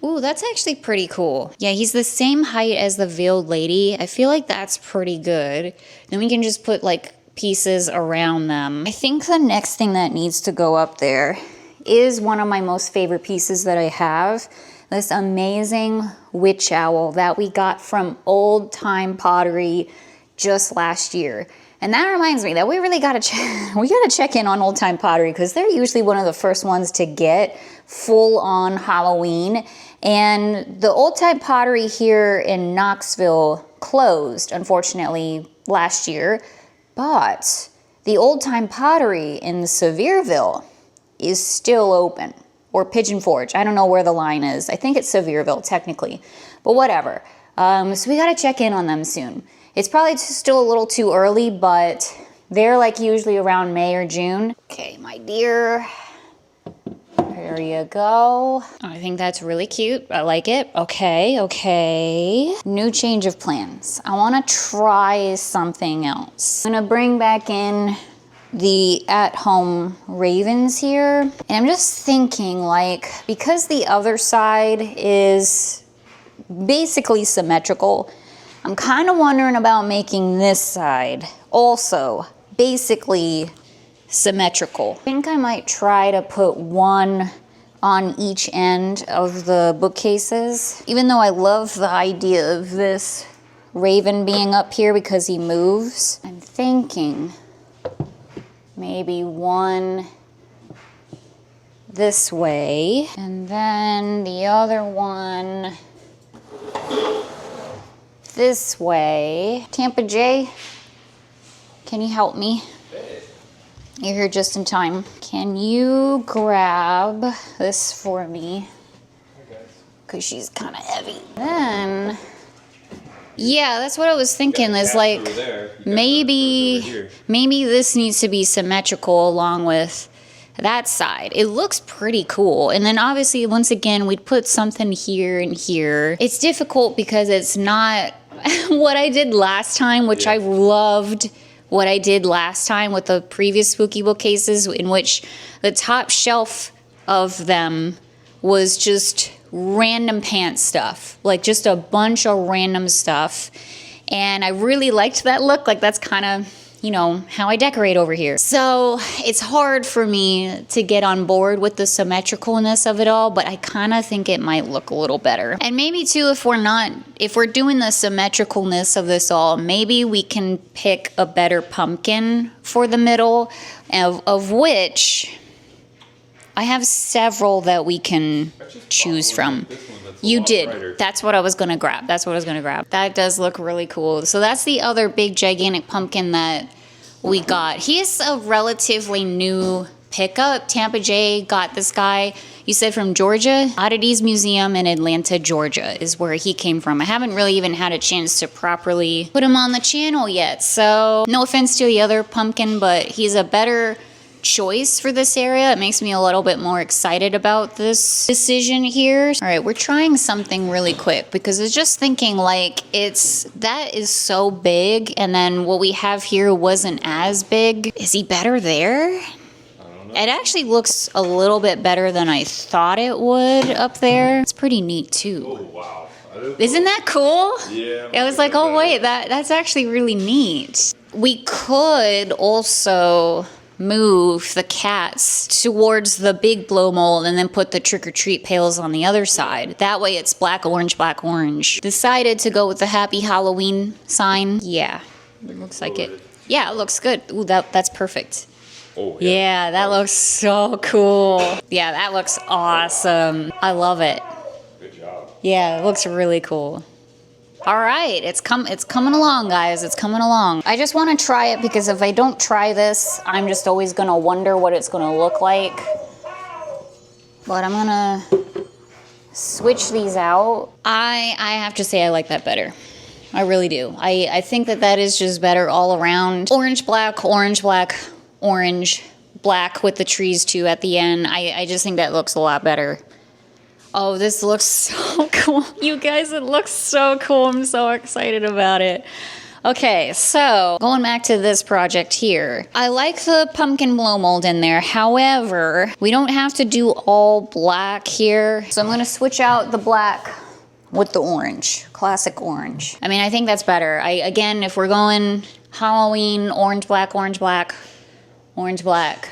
[SPEAKER 1] Ooh, that's actually pretty cool. Yeah, he's the same height as the veiled lady. I feel like that's pretty good. Then we can just put like pieces around them. I think the next thing that needs to go up there is one of my most favorite pieces that I have. This amazing witch owl that we got from Old Time Pottery just last year. And that reminds me that we really gotta check in on Old Time Pottery because they're usually one of the first ones to get full on Halloween. And the Old Time Pottery here in Knoxville closed, unfortunately, last year. But the Old Time Pottery in Sevierville is still open. Or Pigeon Forge. I don't know where the line is. I think it's Sevierville, technically. But whatever. So we gotta check in on them soon. It's probably still a little too early, but they're like usually around May or June. Okay, my dear. There you go. I think that's really cute. I like it. Okay, okay. New change of plans. I wanna try something else. I'm gonna bring back in the at-home ravens here. And I'm just thinking, like, because the other side is basically symmetrical, I'm kind of wondering about making this side also basically symmetrical. I think I might try to put one on each end of the bookcases. Even though I love the idea of this raven being up here because he moves, I'm thinking maybe one this way, and then the other one this way. Tampa J, can you help me? You're here just in time. Can you grab this for me? Because she's kind of heavy. Then, yeah, that's what I was thinking. Is like maybe this needs to be symmetrical along with that side. It looks pretty cool. And then obviously, once again, we'd put something here and here. It's difficult because it's not what I did last time, which I loved what I did last time with the previous spooky bookcases, in which the top shelf of them was just random pants stuff, like just a bunch of random stuff. And I really liked that look. Like that's kind of, you know, how I decorate over here. So it's hard for me to get on board with the symmetricalness of it all, but I kind of think it might look a little better. And maybe too, if we're doing the symmetricalness of this all, maybe we can pick a better pumpkin for the middle, of which I have several that we can choose from. You did. Brighter. That's what I was going to grab. That does look really cool. So that's the other big gigantic pumpkin that we got. He's a relatively new pickup. Tampa J got this guy, you said from Georgia? Oddities Museum in Atlanta, Georgia is where he came from. I haven't really even had a chance to properly put him on the channel yet. So no offense to the other pumpkin, but he's a better choice for this area. It makes me a little bit more excited about this decision here. All right, we're trying something really quick because I was just thinking like that is so big, and then what we have here wasn't as big. Is he better there? I don't know. It actually looks a little bit better than I thought it would up there. It's pretty neat too. Oh wow. Isn't that cool? Yeah. I was like, oh wait, that's actually really neat. We could also move the cats towards the big blow mold and then put the trick-or-treat pails on the other side. That way it's black, orange, black, orange. Decided to go with the Happy Halloween sign. Yeah, it looks like it. Yeah, it looks good. Ooh, that's perfect. Oh, yeah, that looks so cool. Yeah, that looks awesome. I love it. Good job. Yeah, it looks really cool. All right, it's coming along, guys. It's coming along. I just want to try it because if I don't try this, I'm just always going to wonder what it's going to look like. But I'm going to switch these out. I have to say I like that better. I really do. I think that is just better all around. Orange, black, orange, black, orange, black with the trees too at the end. I just think that looks a lot better. Oh, this looks so cool. You guys, it looks so cool. I'm so excited about it. Okay, so going back to this project here. I like the pumpkin blow mold in there. However, we don't have to do all black here. So I'm gonna switch out the black with the orange, classic orange. I mean, I think that's better. Again, if we're going Halloween, orange, black, orange, black, orange, black,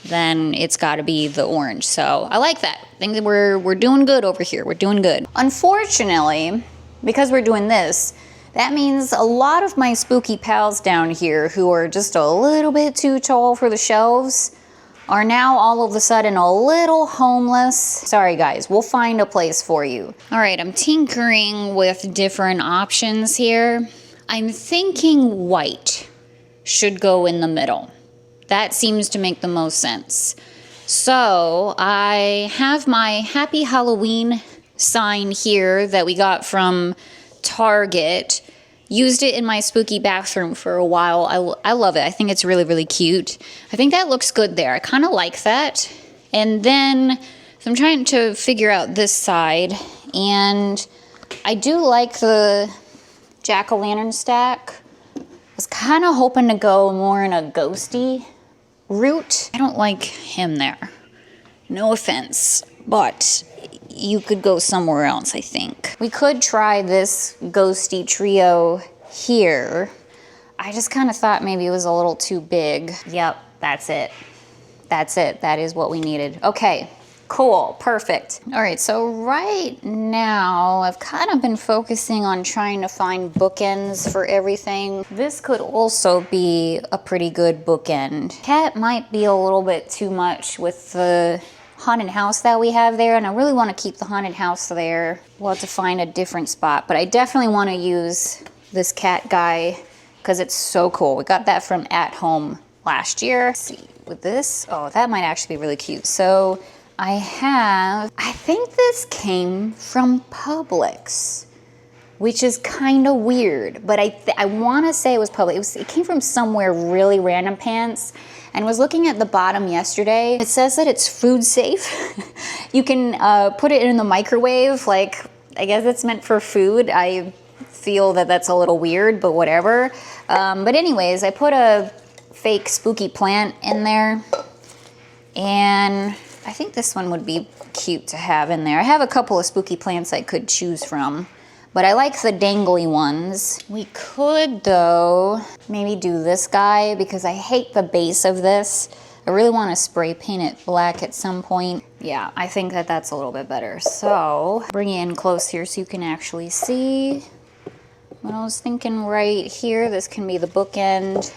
[SPEAKER 1] then it's gotta be the orange. So I like that. I think that we're doing good over here. We're doing good. Unfortunately, because we're doing this, that means a lot of my spooky pals down here who are just a little bit too tall for the shelves are now all of a sudden a little homeless. Sorry guys, we'll find a place for you. All right, I'm tinkering with different options here. I'm thinking white should go in the middle. That seems to make the most sense. So I have my Happy Halloween sign here that we got from Target. Used it in my spooky bathroom for a while. I love it. I think it's really, really cute. I think that looks good there. I kind of like that. And then, so I'm trying to figure out this side. And I do like the jack-o'-lantern stack. I was kind of hoping to go more in a ghosty route. I don't like him there. No offense, but you could go somewhere else, I think. We could try this ghosty trio here. I just kind of thought maybe it was a little too big. Yep, that's it. That's it. That is what we needed. Okay, cool, perfect. All right, so right now I've kind of been focusing on trying to find bookends for everything. This could also be a pretty good bookend. Cat might be a little bit too much with the haunted house that we have there, and I really want to keep the haunted house there. We'll have to find a different spot, but I definitely want to use this cat guy because it's so cool. We got that from At Home last year. Let's see, with this, oh, that might actually be really cute. So I think this came from Publix, which is kind of weird, but I want to say it was Publix. It came from somewhere really random pants. And was looking at the bottom yesterday. It says that it's food safe. You can put it in the microwave. Like, I guess it's meant for food. I feel that that's a little weird, but whatever. But anyways, I put a fake spooky plant in there. And I think this one would be cute to have in there. I have a couple of spooky plants I could choose from, but I like the dangly ones. We could, though, maybe do this guy because I hate the base of this. I really want to spray paint it black at some point. Yeah, I think that that's a little bit better. So, bring you in close here so you can actually see. What I was thinking right here, this can be the bookend.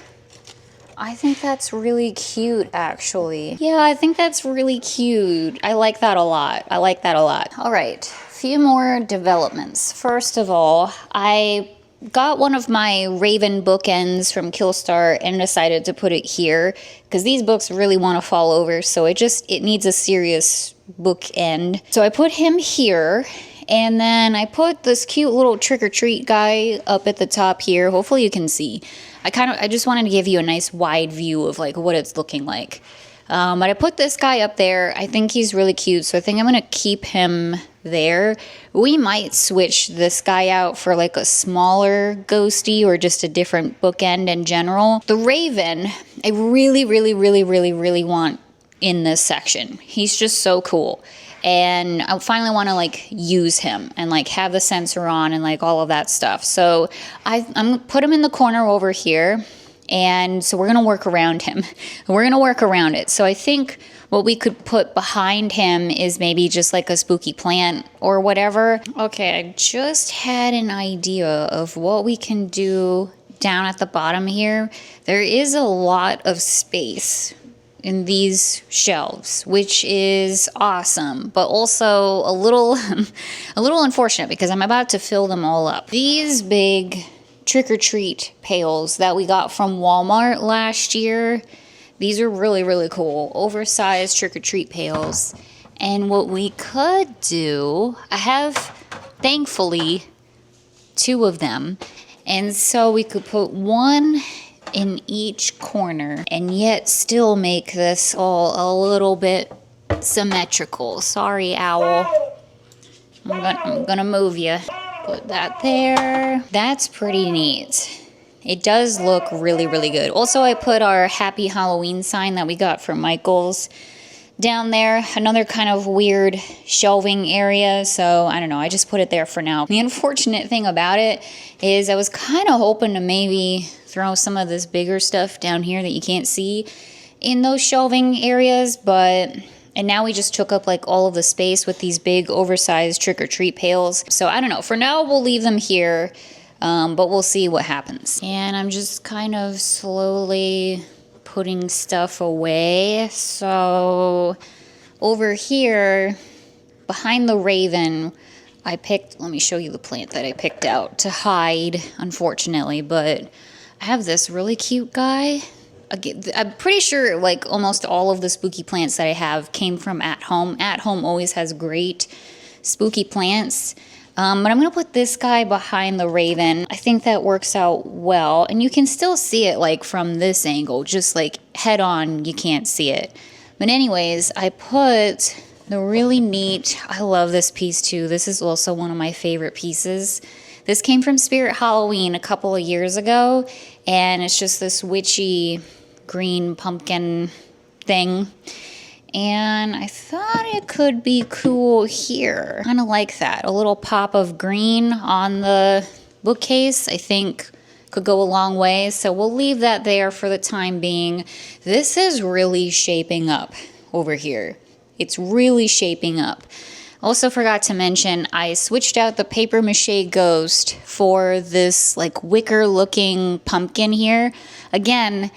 [SPEAKER 1] I think that's really cute, actually. Yeah, I think that's really cute. I like that a lot. I like that a lot. All right, few more developments. First of all, I got one of my Raven bookends from Killstar and decided to put it here because these books really want to fall over, so it needs a serious bookend. So I put him here, and then I put this cute little trick-or-treat guy up at the top here. Hopefully you can see. I just wanted to give you a nice wide view of like what it's looking like. But I put this guy up there. I think he's really cute, so I think I'm gonna keep him there. We might switch this guy out for like a smaller ghosty or just a different bookend in general. The Raven, I really, really, really, really, really want in this section. He's just so cool. And I finally want to like use him and like have the sensor on and like all of that stuff. So I'm gonna put him in the corner over here, and so we're gonna work around him. We're gonna work around it. So I think what we could put behind him is maybe just like a spooky plant or whatever. Okay, I just had an idea of what we can do down at the bottom here. There is a lot of space in these shelves, which is awesome, but also a little unfortunate because I'm about to fill them all up. These big trick-or-treat pails that we got from Walmart last year, these are really, really cool. Oversized trick-or-treat pails. And what we could do, I have, thankfully, 2 of them, and so we could put one in each corner and yet still make this all a little bit symmetrical. Sorry, owl. I'm gonna move you. Put that there. That's pretty neat. It does look really, really good. Also, I put our Happy Halloween sign that we got from Michael's down there. Another kind of weird shelving area. So, I don't know. I just put it there for now. The unfortunate thing about it is I was kind of hoping to maybe throw some of this bigger stuff down here that you can't see in those shelving areas. And now we just took up like all of the space with these big oversized trick-or-treat pails. So, I don't know. For now, we'll leave them here. But we'll see what happens. And I'm just kind of slowly putting stuff away. So over here, behind the raven, I picked, let me show you the plant that I picked out to hide, unfortunately. But I have this really cute guy. I'm pretty sure like almost all of the spooky plants that I have came from At Home. At Home always has great spooky plants. But I'm going to put this guy behind the raven. I think that works out well. And you can still see it like from this angle, just like head on, you can't see it. But anyways, I put the really neat, I love this piece too. This is also one of my favorite pieces. This came from Spirit Halloween a couple of years ago. And it's just this witchy green pumpkin thing. And I thought it could be cool here. Kind of like that. A little pop of green on the bookcase, I think could go a long way. So we'll leave that there for the time being. This is really shaping up over here. It's really shaping up. Also forgot to mention, I switched out the paper mache ghost for this like wicker looking pumpkin here. Again,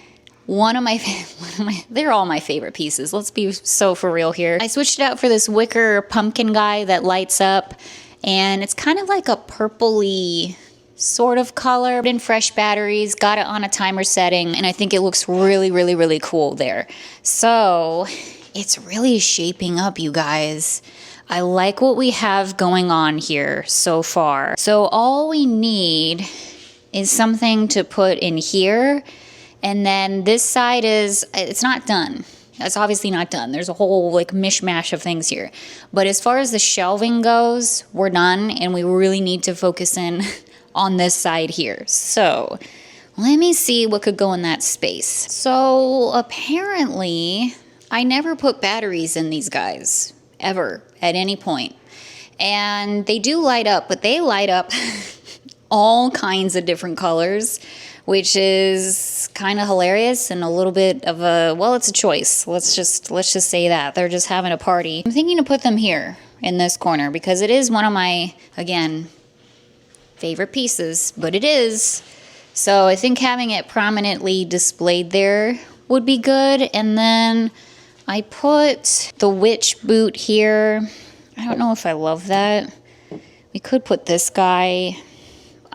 [SPEAKER 1] they're all my favorite pieces. Let's be so for real here. I switched it out for this wicker pumpkin guy that lights up, and it's kind of like a purpley sort of color in fresh batteries. Got it on a timer setting, and I think it looks really, really, really cool there. So it's really shaping up, you guys. I like what we have going on here so far. So all we need is something to put in here. And then this side it's not done. It's obviously not done. There's a whole like mishmash of things here. But as far as the shelving goes, we're done. And we really need to focus in on this side here. So let me see what could go in that space. So apparently I never put batteries in these guys ever at any point. And they do light up, but they light up all kinds of different colors, which is kind of hilarious and a little bit of a, well, it's a choice. Let's just say that. They're just having a party. I'm thinking to put them here in this corner because it is one of my, again, favorite pieces, but it is. So I think having it prominently displayed there would be good. And then I put the witch boot here. I don't know if I love that. We could put this guy.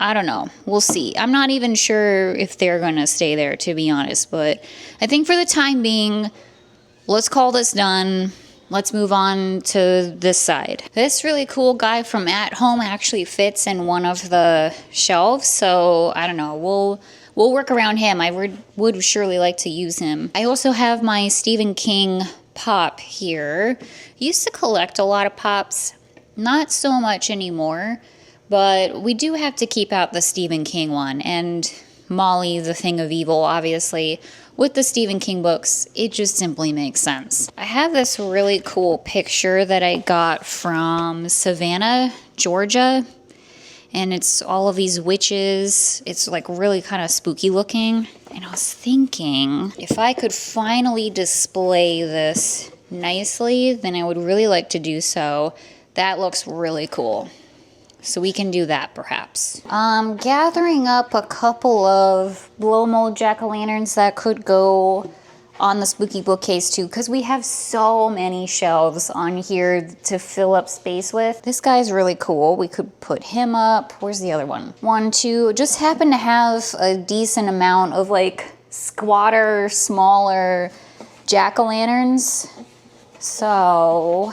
[SPEAKER 1] I don't know. We'll see. I'm not even sure if they're going to stay there, to be honest. But I think for the time being, let's call this done. Let's move on to this side. This really cool guy from At Home actually fits in one of the shelves. So I don't know. We'll work around him. I would surely like to use him. I also have my Stephen King pop here. Used to collect a lot of pops. Not so much anymore. But we do have to keep out the Stephen King one. And Molly, the Thing of Evil, obviously. With the Stephen King books, it just simply makes sense. I have this really cool picture that I got from Savannah, Georgia. And it's all of these witches. It's like really kind of spooky looking. And I was thinking, if I could finally display this nicely, then I would really like to do so. That looks really cool. So we can do that perhaps. Gathering up a couple of blow mold jack-o'-lanterns that could go on the spooky bookcase too, because we have so many shelves on here to fill up space with. This guy's really cool. We could put him up. Where's the other one? 1, 2. Just happen to have a decent amount of like squatter, smaller jack-o'-lanterns. So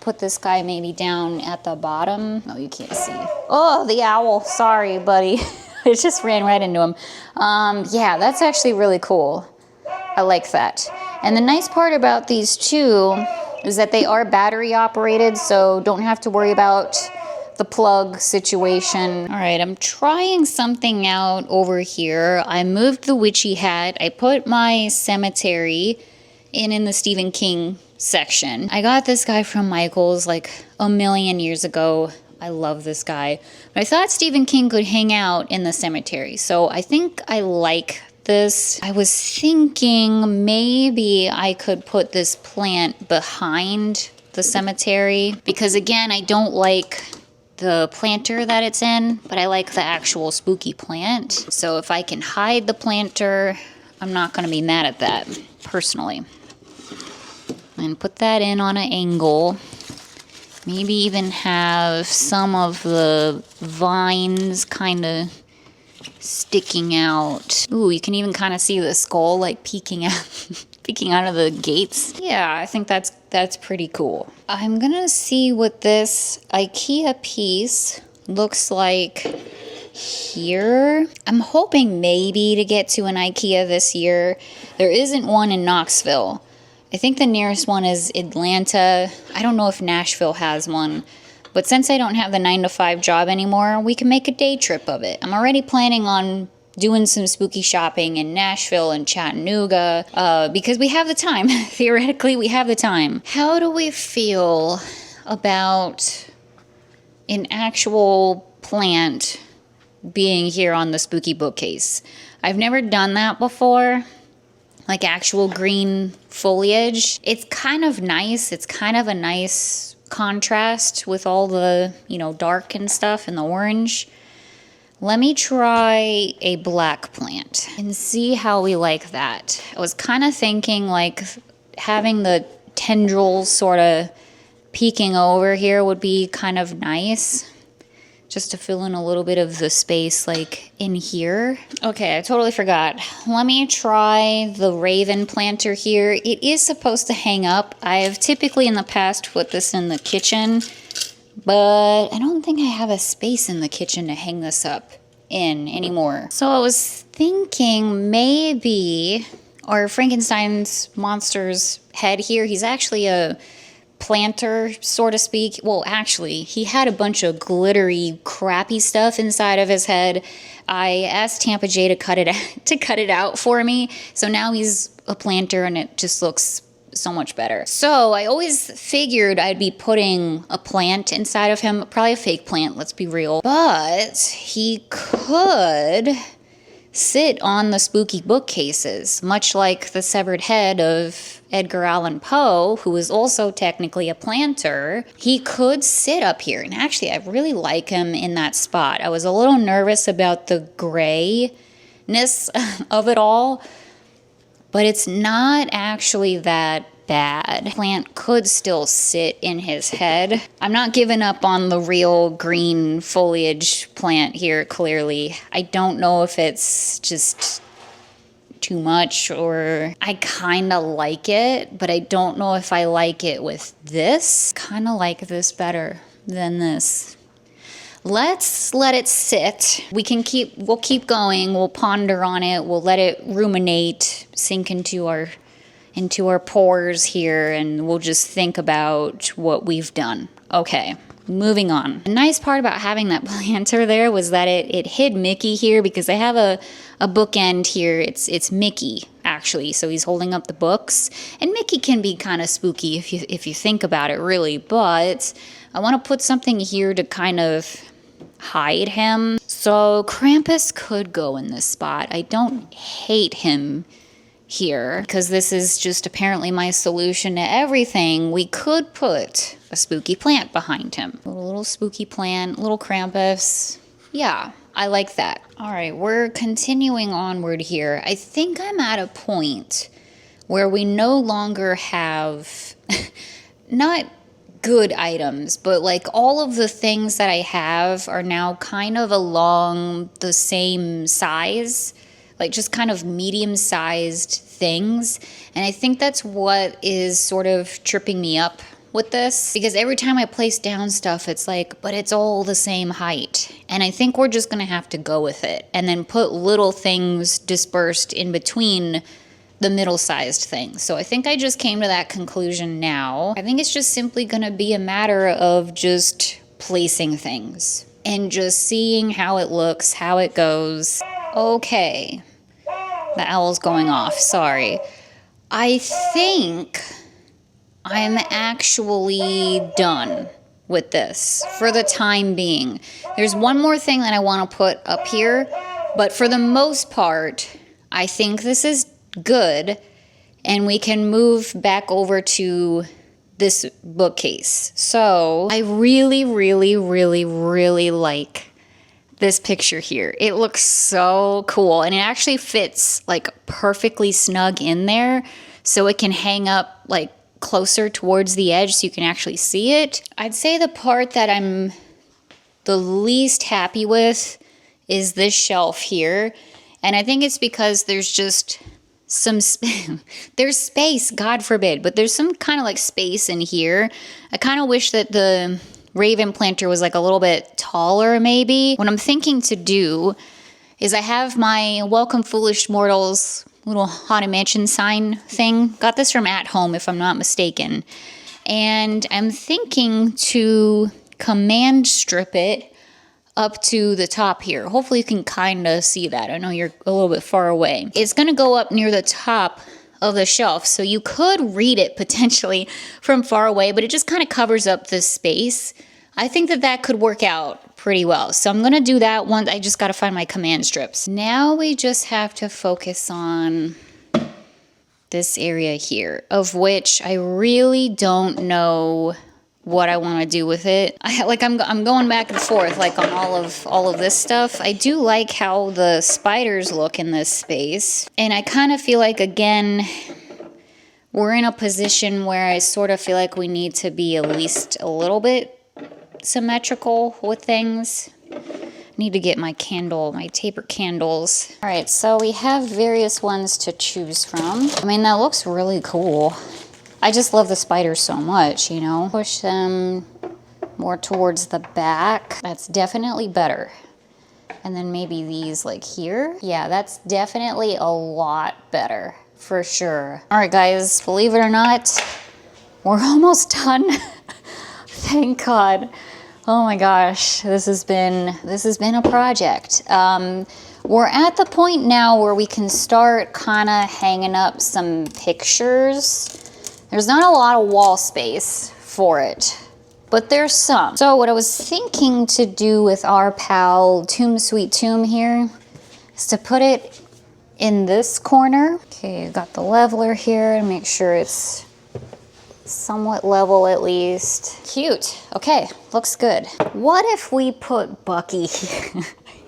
[SPEAKER 1] put this guy maybe down at the bottom. Oh, you can't see. Oh, the owl. Sorry, buddy. It just ran right into him. Yeah, that's actually really cool. I like that. And the nice part about these two is that they are battery operated, so don't have to worry about the plug situation. All right, I'm trying something out over here. I moved the witchy hat. I put my cemetery in the Stephen King section. I got this guy from Michael's like a million years ago. I love this guy. But I thought Stephen King could hang out in the cemetery. So I think I like this. I was thinking maybe I could put this plant behind the cemetery because again, I don't like the planter that it's in, but I like the actual spooky plant. So if I can hide the planter, I'm not gonna be mad at that, personally. And put that in on an angle. Maybe even have some of the vines kind of sticking out. Ooh, you can even kind of see the skull like peeking out, peeking out of the gates. Yeah, I think that's pretty cool. I'm gonna see what this IKEA piece looks like here. I'm hoping maybe to get to an IKEA this year. There isn't one in Knoxville. I think the nearest one is Atlanta. I don't know if Nashville has one. But since I don't have the 9-to-5 job anymore, we can make a day trip of it. I'm already planning on doing some spooky shopping in Nashville and Chattanooga because we have the time. Theoretically, we have the time. How do we feel about an actual plant being here on the spooky bookcase? I've never done that before. Like actual green foliage. It's kind of nice. It's kind of a nice contrast with all the, you know, dark and stuff and the orange. Let me try a black plant and see how we like that. I was kind of thinking like having the tendrils sort of peeking over here would be kind of nice. Just to fill in a little bit of the space like in here. Okay, I totally forgot. Let me try the raven planter here. It is supposed to hang up. I have typically in the past put this in the kitchen, but I don't think I have a space in the kitchen to hang this up in anymore. So I was thinking maybe our Frankenstein's monster's head here, he's actually a planter, so to speak. Well, actually, he had a bunch of glittery, crappy stuff inside of his head. I asked Tampa J to cut it out for me. So now he's a planter and it just looks so much better. So I always figured I'd be putting a plant inside of him, probably a fake plant, let's be real. But he could sit on the spooky bookcases, much like the severed head of Edgar Allan Poe, who is also technically a planter. He could sit up here, and actually I really like him in that spot. I was a little nervous about the grayness of it all, but it's not actually that bad. Plant could still sit in his head. I'm not giving up on the real green foliage plant here, clearly. I don't know if it's just too much or I kind of like it, but I don't know if I like it with this. Kind of like this better than this. Let's let it sit. We'll keep going. We'll ponder on it. We'll let it ruminate, sink into our pores here, and we'll just think about what we've done. Okay, moving on. The nice part about having that planter there was that it hid Mickey here because I have a bookend here. It's Mickey, actually, so he's holding up the books. And Mickey can be kind of spooky if you think about it, really, but I want to put something here to kind of hide him. So Krampus could go in this spot. I don't hate him here because this is just apparently my solution to everything. We could put a spooky plant behind him. A little spooky plant, little Krampus. Yeah, I like that. All right, we're continuing onward here. I think I'm at a point where we no longer have not good items, but like all of the things that I have are now kind of along the same size, like just kind of medium-sized things. And I think that's what is sort of tripping me up with this, because every time I place down stuff, it's like, but it's all the same height. And I think we're just gonna have to go with it and then put little things dispersed in between the middle-sized things. So I think I just came to that conclusion now. I think it's just simply gonna be a matter of just placing things and just seeing how it looks, how it goes. Okay, the owl's going off, sorry. I think I'm actually done with this for the time being. There's one more thing that I want to put up here, but for the most part, I think this is good, and we can move back over to this bookcase. So I really, really, really, really like this picture here. It looks so cool, and it actually fits like perfectly snug in there, so it can hang up like closer towards the edge so you can actually see it. I'd say the part that I'm the least happy with is this shelf here, and I think it's because there's just some there's space, God forbid, but there's some kind of like space in here. I kind of wish that the raven planter was like a little bit taller maybe. What I'm thinking to do is I have my Welcome Foolish Mortals little Haunted Mansion sign thing. Got this from At Home if I'm not mistaken. And I'm thinking to command strip it up to the top here. Hopefully you can kind of see that. I know you're a little bit far away. It's going to go up near the top of the shelf, so you could read it potentially from far away, but it just kind of covers up this space. I think that that could work out pretty well. So I'm going to do that one. I just got to find my command strips. Now we just have to focus on this area here, of which I really don't know what I want to do with it. I'm going back and forth like on all of this stuff. I do like how the spiders look in this space, and I kind of feel like, again, we're in a position where I sort of feel like we need to be at least a little bit symmetrical with things. Need to get my taper candles. All right, so we have various ones to choose from. I mean, that looks really cool. I just love the spiders so much, you know. Push them more towards the back. That's definitely better. And then maybe these like here. Yeah, that's definitely a lot better for sure. All right, guys, believe it or not, we're almost done. Thank God. Oh my gosh, this has been a project. We're at the point now where we can start kind of hanging up some pictures. There's not a lot of wall space for it, but there's some. So what I was thinking to do with our pal Tomb Sweet Tomb here is to put it in this corner. Okay, I've got the leveler here to make sure it's somewhat level at least. Cute. Okay, looks good. What if we put Bucky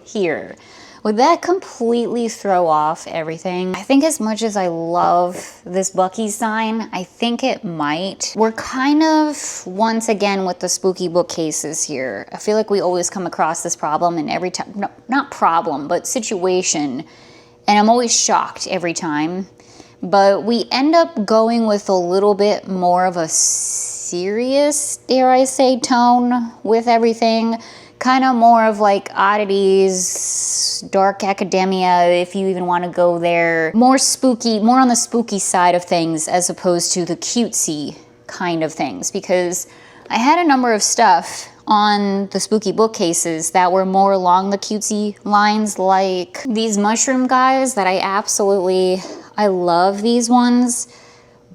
[SPEAKER 1] here? Would that completely throw off everything? I think as much as I love this Bucky sign, I think it might. We're kind of, once again, with the spooky bookcases here. I feel like we always come across this problem, and every time, no, not problem, but situation, and I'm always shocked every time. But we end up going with a little bit more of a serious, dare I say, tone with everything. Kind of more of like oddities, dark academia, if you even want to go there. More spooky, more on the spooky side of things as opposed to the cutesy kind of things. Because I had a number of stuff on the spooky bookcases that were more along the cutesy lines, like these mushroom guys that I love these ones,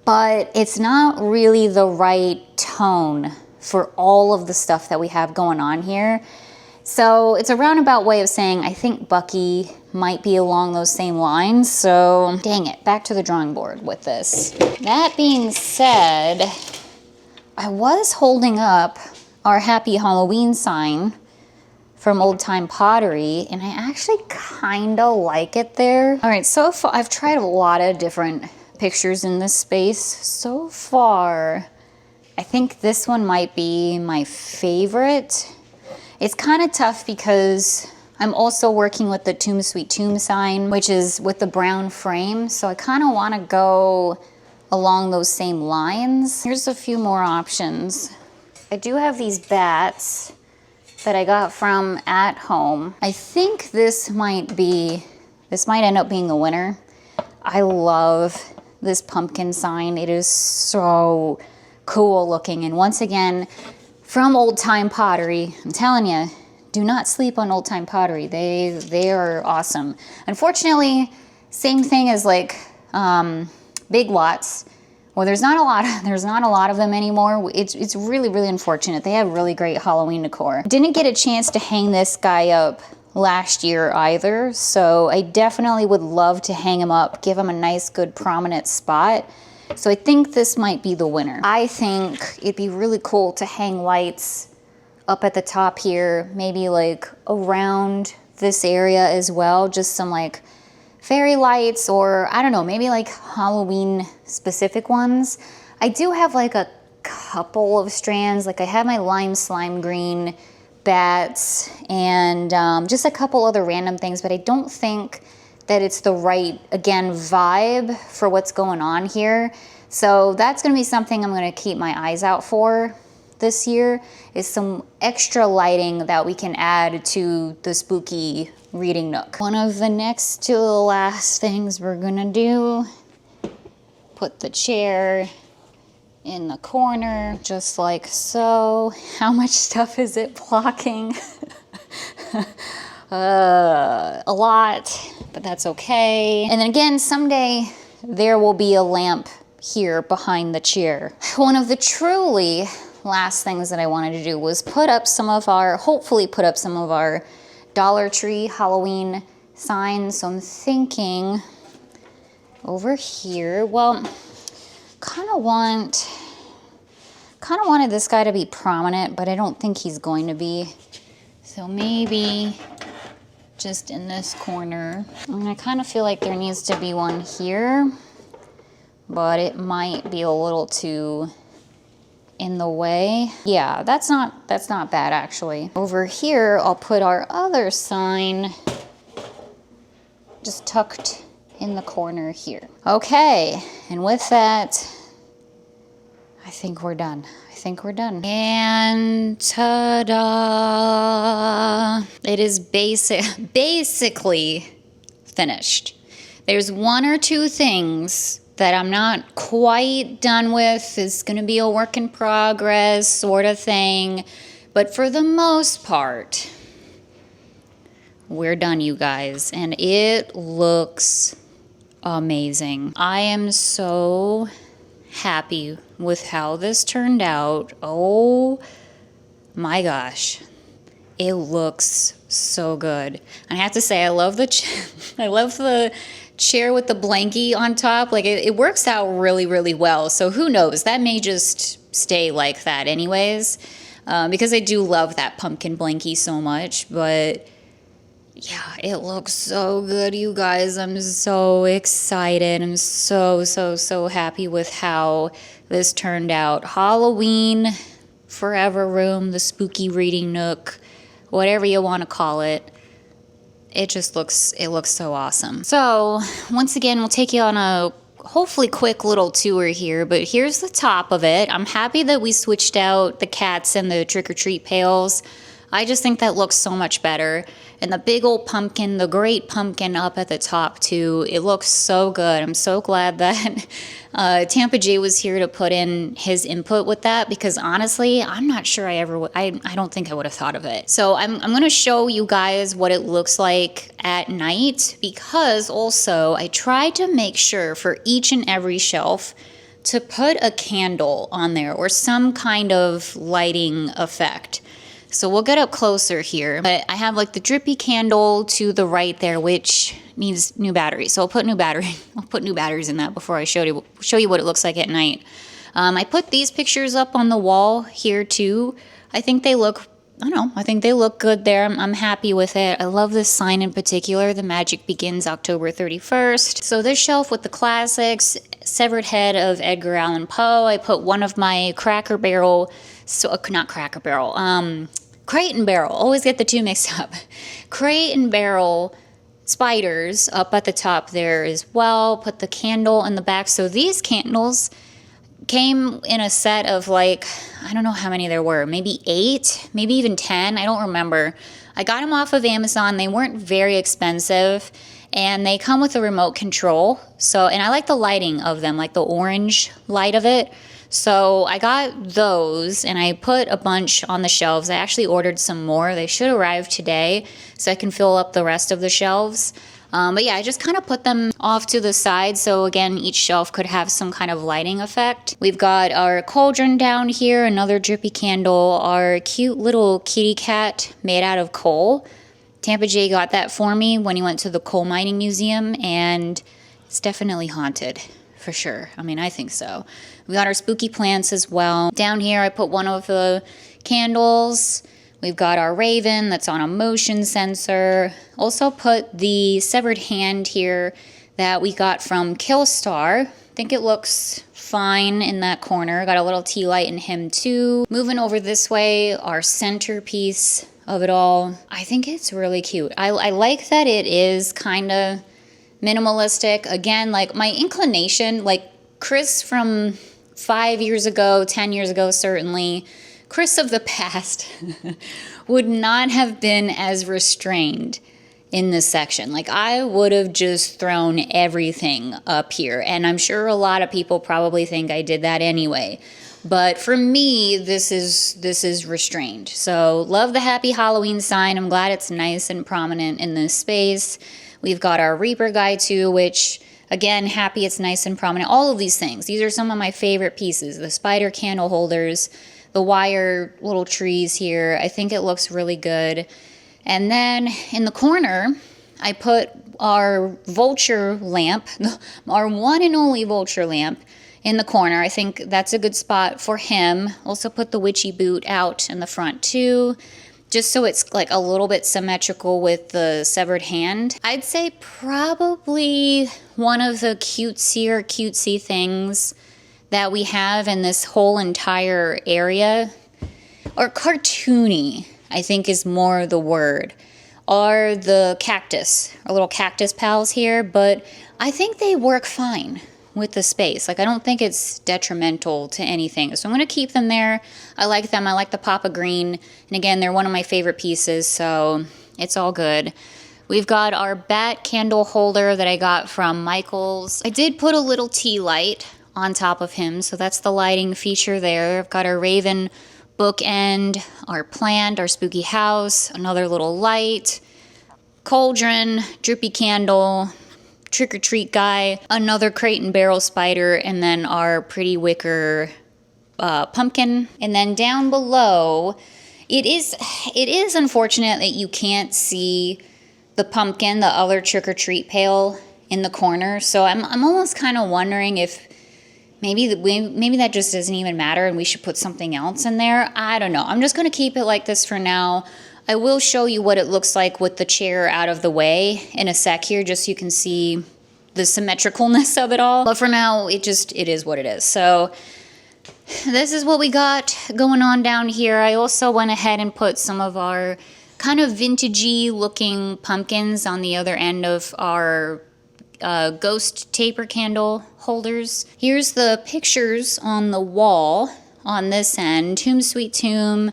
[SPEAKER 1] but it's not really the right tone for all of the stuff that we have going on here. So it's a roundabout way of saying I think Bucky might be along those same lines. So dang it, back to the drawing board with this. That being said, I was holding up our Happy Halloween sign from Old Time Pottery, and I actually kind of like it there. All right, so far I've tried a lot of different pictures in this space. So far, I think this one might be my favorite. It's kind of tough because I'm also working with the Tomb Sweet Tomb sign, which is with the brown frame. So I kind of want to go along those same lines. Here's a few more options. I do have these bats that I got from At Home. I think this might end up being the winner. I love this pumpkin sign. It is so cool looking. And once again, from Old Time Pottery. I'm telling you, do not sleep on Old Time Pottery. They are awesome. Unfortunately, same thing as like Big Lots. Well, there's not a lot of them anymore. It's really, really unfortunate. They have really great Halloween decor. Didn't get a chance to hang this guy up last year either, so I definitely would love to hang him up, give him a nice, good, prominent spot. So I think this might be the winner. I think it'd be really cool to hang lights up at the top here, maybe like around this area as well, just some like fairy lights, or I don't know, maybe like Halloween specific ones. I do have like a couple of strands, like I have my lime slime green bats and just a couple other random things, but I don't think that it's the right, again, vibe for what's going on here. So that's gonna be something I'm gonna keep my eyes out for this year, is some extra lighting that we can add to the spooky reading nook. One of the next to the last things we're gonna do, put the chair in the corner, just like so. How much stuff is it blocking? A lot, but that's okay. And then again, someday there will be a lamp here behind the chair. One of the truly last things that I wanted to do was hopefully put up some of our Dollar Tree Halloween signs. So I'm thinking over here, well, kind of wanted this guy to be prominent, but I don't think he's going to be. So maybe just in this corner. And I kind of feel like there needs to be one here, but it might be a little too in the way. Yeah, that's not bad actually. Over here, I'll put our other sign just tucked in the corner here. Okay, and with that, I think we're done. And ta-da! It is basically finished. There's one or two things that I'm not quite done with. It's gonna be a work in progress sort of thing. But for the most part, we're done, you guys. And it looks amazing. I am so happy with how this turned out. Oh my gosh. It looks so good. I have to say, I love the chair with the blankie on top. Like it works out really, really well. So who knows? That may just stay like that anyways, because I do love that pumpkin blankie so much. But yeah, it looks so good, you guys. I'm so excited. I'm so happy with how this turned out. Halloween Forever Room, the spooky reading nook, whatever you want to call it. It looks so awesome. So once again, we'll take you on a hopefully quick little tour here, but here's the top of it. I'm happy that we switched out the cats and the trick-or-treat pails. I just think that looks so much better. And the big old pumpkin, the great pumpkin up at the top too, it looks so good. I'm so glad that Tampa J was here to put in his input with that, because honestly, I'm not sure I don't think I would have thought of it. So I'm gonna show you guys what it looks like at night, because also I tried to make sure for each and every shelf to put a candle on there or some kind of lighting effect. So we'll get up closer here, but I have like the drippy candle to the right there, which needs new batteries. So I'll put new batteries in that before I show you what it looks like at night. I put these pictures up on the wall here too. I think they look good there. I'm happy with it. I love this sign in particular. The magic begins October 31st. So this shelf with the classics, severed head of Edgar Allan Poe. I put one of my Crate and Barrel. Always get the two mixed up. Crate and Barrel spiders up at the top there as well. Put the candle in the back. So these candles came in a set of like, I don't know how many there were, maybe 8, maybe even 10. I don't remember. I got them off of Amazon. They weren't very expensive, and they come with a remote control. So, and I like the lighting of them, like the orange light of it. So I got those and I put a bunch on the shelves. I actually ordered some more. They should arrive today so I can fill up the rest of the shelves. But yeah, I just kind of put them off to the side so again, each shelf could have some kind of lighting effect. We've got our cauldron down here, another drippy candle, our cute little kitty cat made out of coal. Tampa J got that for me when he went to the coal mining museum and it's definitely haunted. For sure. I mean, I think so. We got our spooky plants as well. Down here, I put one of the candles. We've got our raven that's on a motion sensor. Also put the severed hand here that we got from Killstar. I think it looks fine in that corner. Got a little tea light in him too. Moving over this way, our centerpiece of it all. I think it's really cute. I like that it is kind of minimalistic. Again, like my inclination, like Cris from 5 years ago, 10 years ago, certainly, Cris of the past would not have been as restrained in this section. Like I would have just thrown everything up here. And I'm sure a lot of people probably think I did that anyway. But for me, this is restrained. So love the happy Halloween sign. I'm glad it's nice and prominent in this space. We've got our Reaper guy too, which again, happy it's nice and prominent. All of these things. These are some of my favorite pieces. The spider candle holders, the wire little trees here. I think it looks really good. And then in the corner, I put our vulture lamp, our one and only vulture lamp in the corner. I think that's a good spot for him. Also put the witchy boot out in the front too, just so it's like a little bit symmetrical with the severed hand. I'd say probably one of the cutesy things that we have in this whole entire area, or cartoony, I think is more the word, are the cactus, our little cactus pals here, but I think they work fine with the space. Like I don't think it's detrimental to anything. So I'm going to keep them there. I like them. I like the pop of green. And again, they're one of my favorite pieces, so it's all good. We've got our bat candle holder that I got from Michael's. I did put a little tea light on top of him, so that's the lighting feature there. I've got our raven bookend, our plant, our spooky house, another little light, cauldron, drippy candle, trick-or-treat guy, another crate and barrel spider, and then our pretty wicker pumpkin. And then down below, it is unfortunate that you can't see the pumpkin, the other trick-or-treat pail in the corner. So I'm almost kind of wondering if maybe that just doesn't even matter and we should put something else in there. I don't know. I'm just going to keep it like this for now. I will show you what it looks like with the chair out of the way in a sec here, just so you can see the symmetricalness of it all. But for now, it is what it is. So this is what we got going on down here. I also went ahead and put some of our kind of vintagey looking pumpkins on the other end of our ghost taper candle holders. Here's the pictures on the wall on this end. Tomb Sweet Tomb,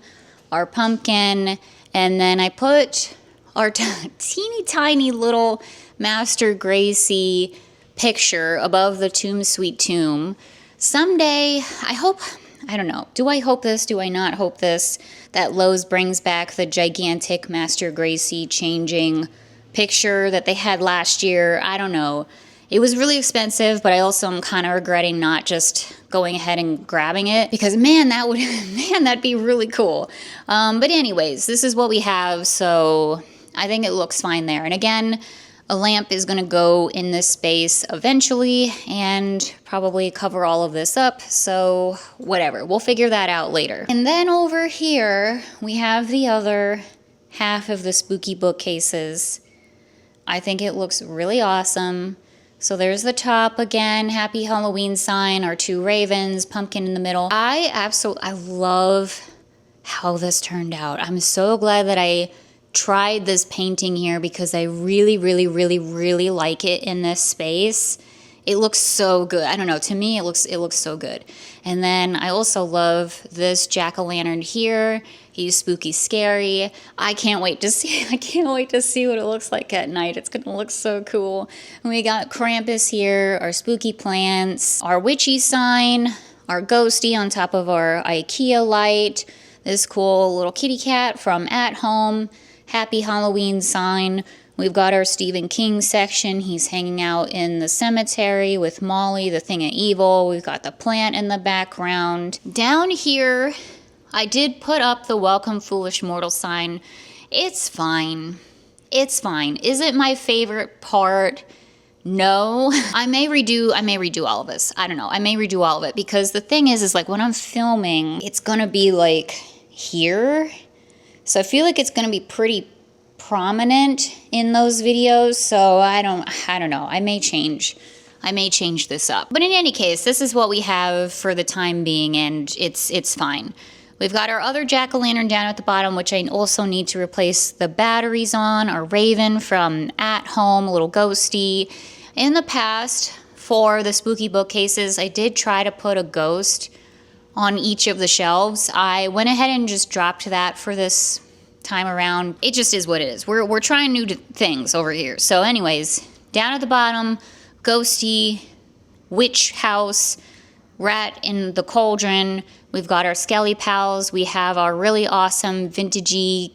[SPEAKER 1] our pumpkin, and then I put our teeny tiny little Master Gracie picture above the Tomb Sweet Tomb. Someday, I don't know, do I hope this, do I not hope this, that Lowe's brings back the gigantic Master Gracie changing picture that they had last year? I don't know. It was really expensive, but I also am kind of regretting not just going ahead and grabbing it because that'd be really cool. But anyways, this is what we have, so I think it looks fine there. And again, a lamp is going to go in this space eventually and probably cover all of this up, so whatever. We'll figure that out later. And then over here, we have the other half of the spooky bookcases. I think it looks really awesome. So there's the top again, happy Halloween sign, our two ravens, pumpkin in the middle. I love how this turned out. I'm so glad that I tried this painting here because I really, really, really, really like it in this space. It looks so good. I don't know, to me it looks so good. And then I also love this jack-o'-lantern here. He's spooky scary. I can't wait to see what it looks like at night. It's gonna look so cool. And we got Krampus here, our spooky plants, our witchy sign, our ghosty on top of our IKEA light, this cool little kitty cat from At Home, Happy Halloween sign. We've got our Stephen King section. He's hanging out in the cemetery with Molly, the thing of evil. We've got the plant in the background. Down here, I did put up the Welcome Foolish Mortal sign. It's fine. It's fine. Is it my favorite part? No. I may redo all of this. I don't know. I may redo all of it because the thing is like when I'm filming, it's gonna be like here. So I feel like it's gonna be pretty prominent in those videos. So I don't know. I may change this up. But in any case, this is what we have for the time being, and it's fine. We've got our other jack-o'-lantern down at the bottom, which I also need to replace the batteries on, our Raven from At Home, a little ghosty. In the past, for the spooky bookcases, I did try to put a ghost on each of the shelves. I went ahead and just dropped that for this time around. It just is what it is. We're trying new things over here. So anyways, down at the bottom, ghosty, witch house, rat in the cauldron. We've got our Skelly Pals. We have our really awesome vintagey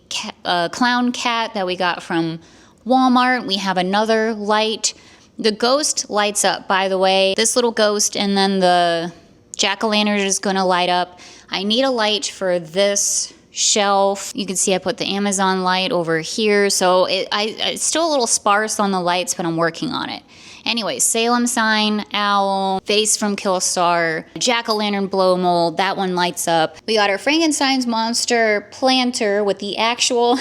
[SPEAKER 1] clown cat that we got from Walmart. We have another light. The ghost lights up, by the way. This little ghost, and then the jack-o'-lantern is gonna light up. I need a light for this shelf. You can see I put the Amazon light over here. So it's still a little sparse on the lights, but I'm working on it. Anyway, Salem sign, owl, face from Killstar, jack-o'-lantern blow mold, that one lights up. We got our Frankenstein's monster planter with the actual,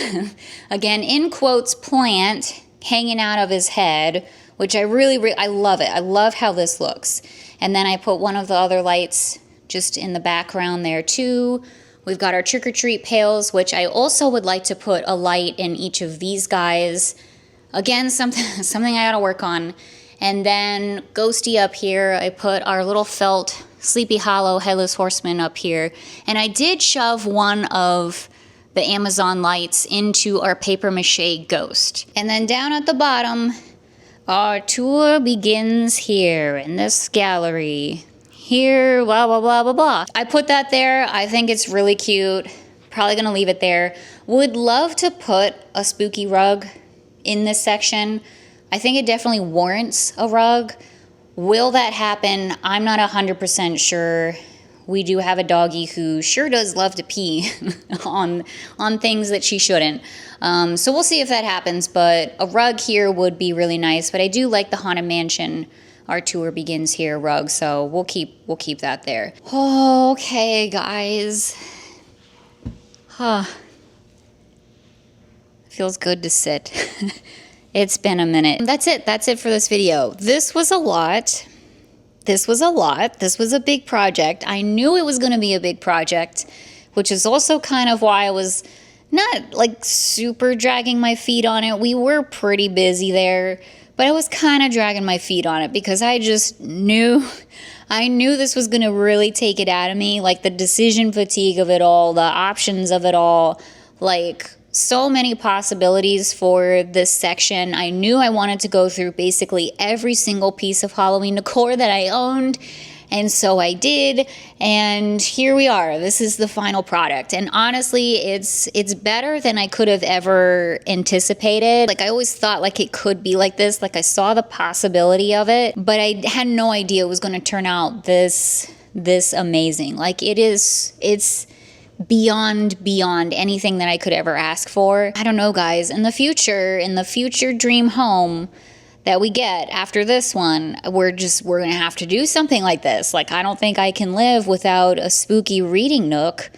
[SPEAKER 1] again, in quotes, plant hanging out of his head, which I love it. I love how this looks. And then I put one of the other lights just in the background there too. We've got our trick-or-treat pails, which I also would like to put a light in each of these guys. Again, something I gotta work on. And then ghosty up here, I put our little felt Sleepy Hollow Headless Horseman up here. And I did shove one of the Amazon lights into our paper mache ghost. And then down at the bottom, our tour begins here in this gallery. Here, blah, blah, blah, blah, blah. I put that there. I think it's really cute. Probably gonna leave it there. Would love to put a spooky rug in this section. I think it definitely warrants a rug. Will that happen? I'm not 100% sure. We do have a doggy who sure does love to pee on things that she shouldn't. So we'll see if that happens, but a rug here would be really nice. But I do like the Haunted Mansion, Our Tour Begins Here rug, so we'll keep that there. Okay, guys. Feels good to sit. It's been a minute. That's it for this video. This was a lot. This was a big project. I knew it was going to be a big project, which is also kind of why I was not like super dragging my feet on it. We were pretty busy there, but I was kind of dragging my feet on it because I just knew this was going to really take it out of me, like the decision fatigue of it all, the options of it all, like so many possibilities for this section. I knew I wanted to go through basically every single piece of Halloween decor that I owned, and so I did, and here we are. This is the final product, and honestly, it's better than I could have ever anticipated. Like, I always thought like it could be like this, like I saw the possibility of it, but I had no idea it was going to turn out this amazing. Like, it's beyond anything that I could ever ask for. I don't know, guys. In the future dream home that we get after this one, we're gonna have to do something like this. Like, I don't think I can live without a spooky reading nook,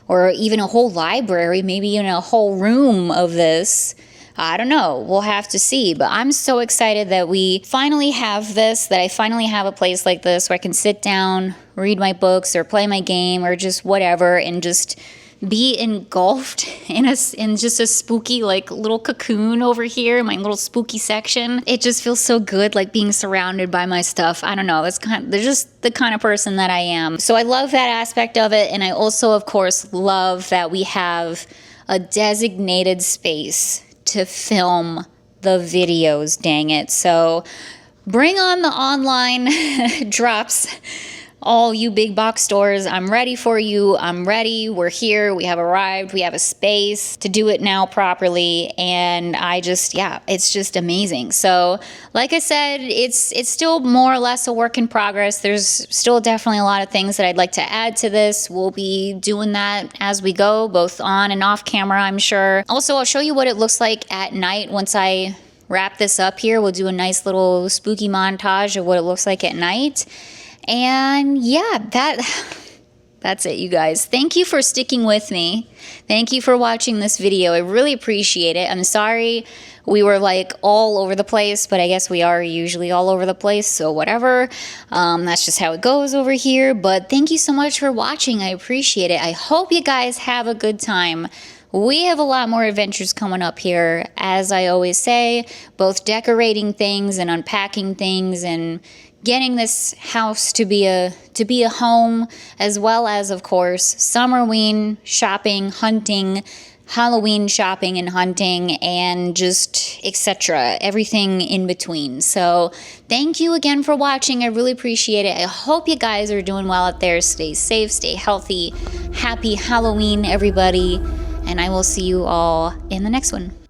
[SPEAKER 1] or even a whole library, maybe even a whole room of this. I don't know. We'll have to see. But I'm so excited that we finally have this, that I finally have a place like this where I can sit down, read my books, or play my game, or just whatever, and just be engulfed in just a spooky like little cocoon over here, my little spooky section. It just feels so good, like being surrounded by my stuff. I don't know. They're just the kind of person that I am. So I love that aspect of it, and I also, of course, love that we have a designated space to film the videos, dang it. So bring on the online drops. all you big box stores, I'm ready for you. I'm ready. We're here. We have arrived. We have a space to do it now properly. And I just, yeah, it's just amazing. So like I said, it's still more or less a work in progress. There's still definitely a lot of things that I'd like to add to this. We'll be doing that as we go, both on and off camera, I'm sure. Also, I'll show you what it looks like at night once I wrap this up here. We'll do a nice little spooky montage of what it looks like at night. And yeah, that's it, you guys. Thank you for sticking with me. Thank you for watching this video. I really appreciate it. I'm sorry we were like all over the place, but I guess we are usually all over the place, so whatever. That's just how it goes over here. But thank you so much for watching. I appreciate it. I hope you guys have a good time. We have a lot more adventures coming up here, as I always say, both decorating things and unpacking things and getting this house to be a home, as well as, of course, Summerween shopping, hunting, Halloween shopping and hunting, and just etc. Everything in between. So thank you again for watching. I really appreciate it. I hope you guys are doing well out there. Stay safe, stay healthy. Happy Halloween, everybody. And I will see you all in the next one.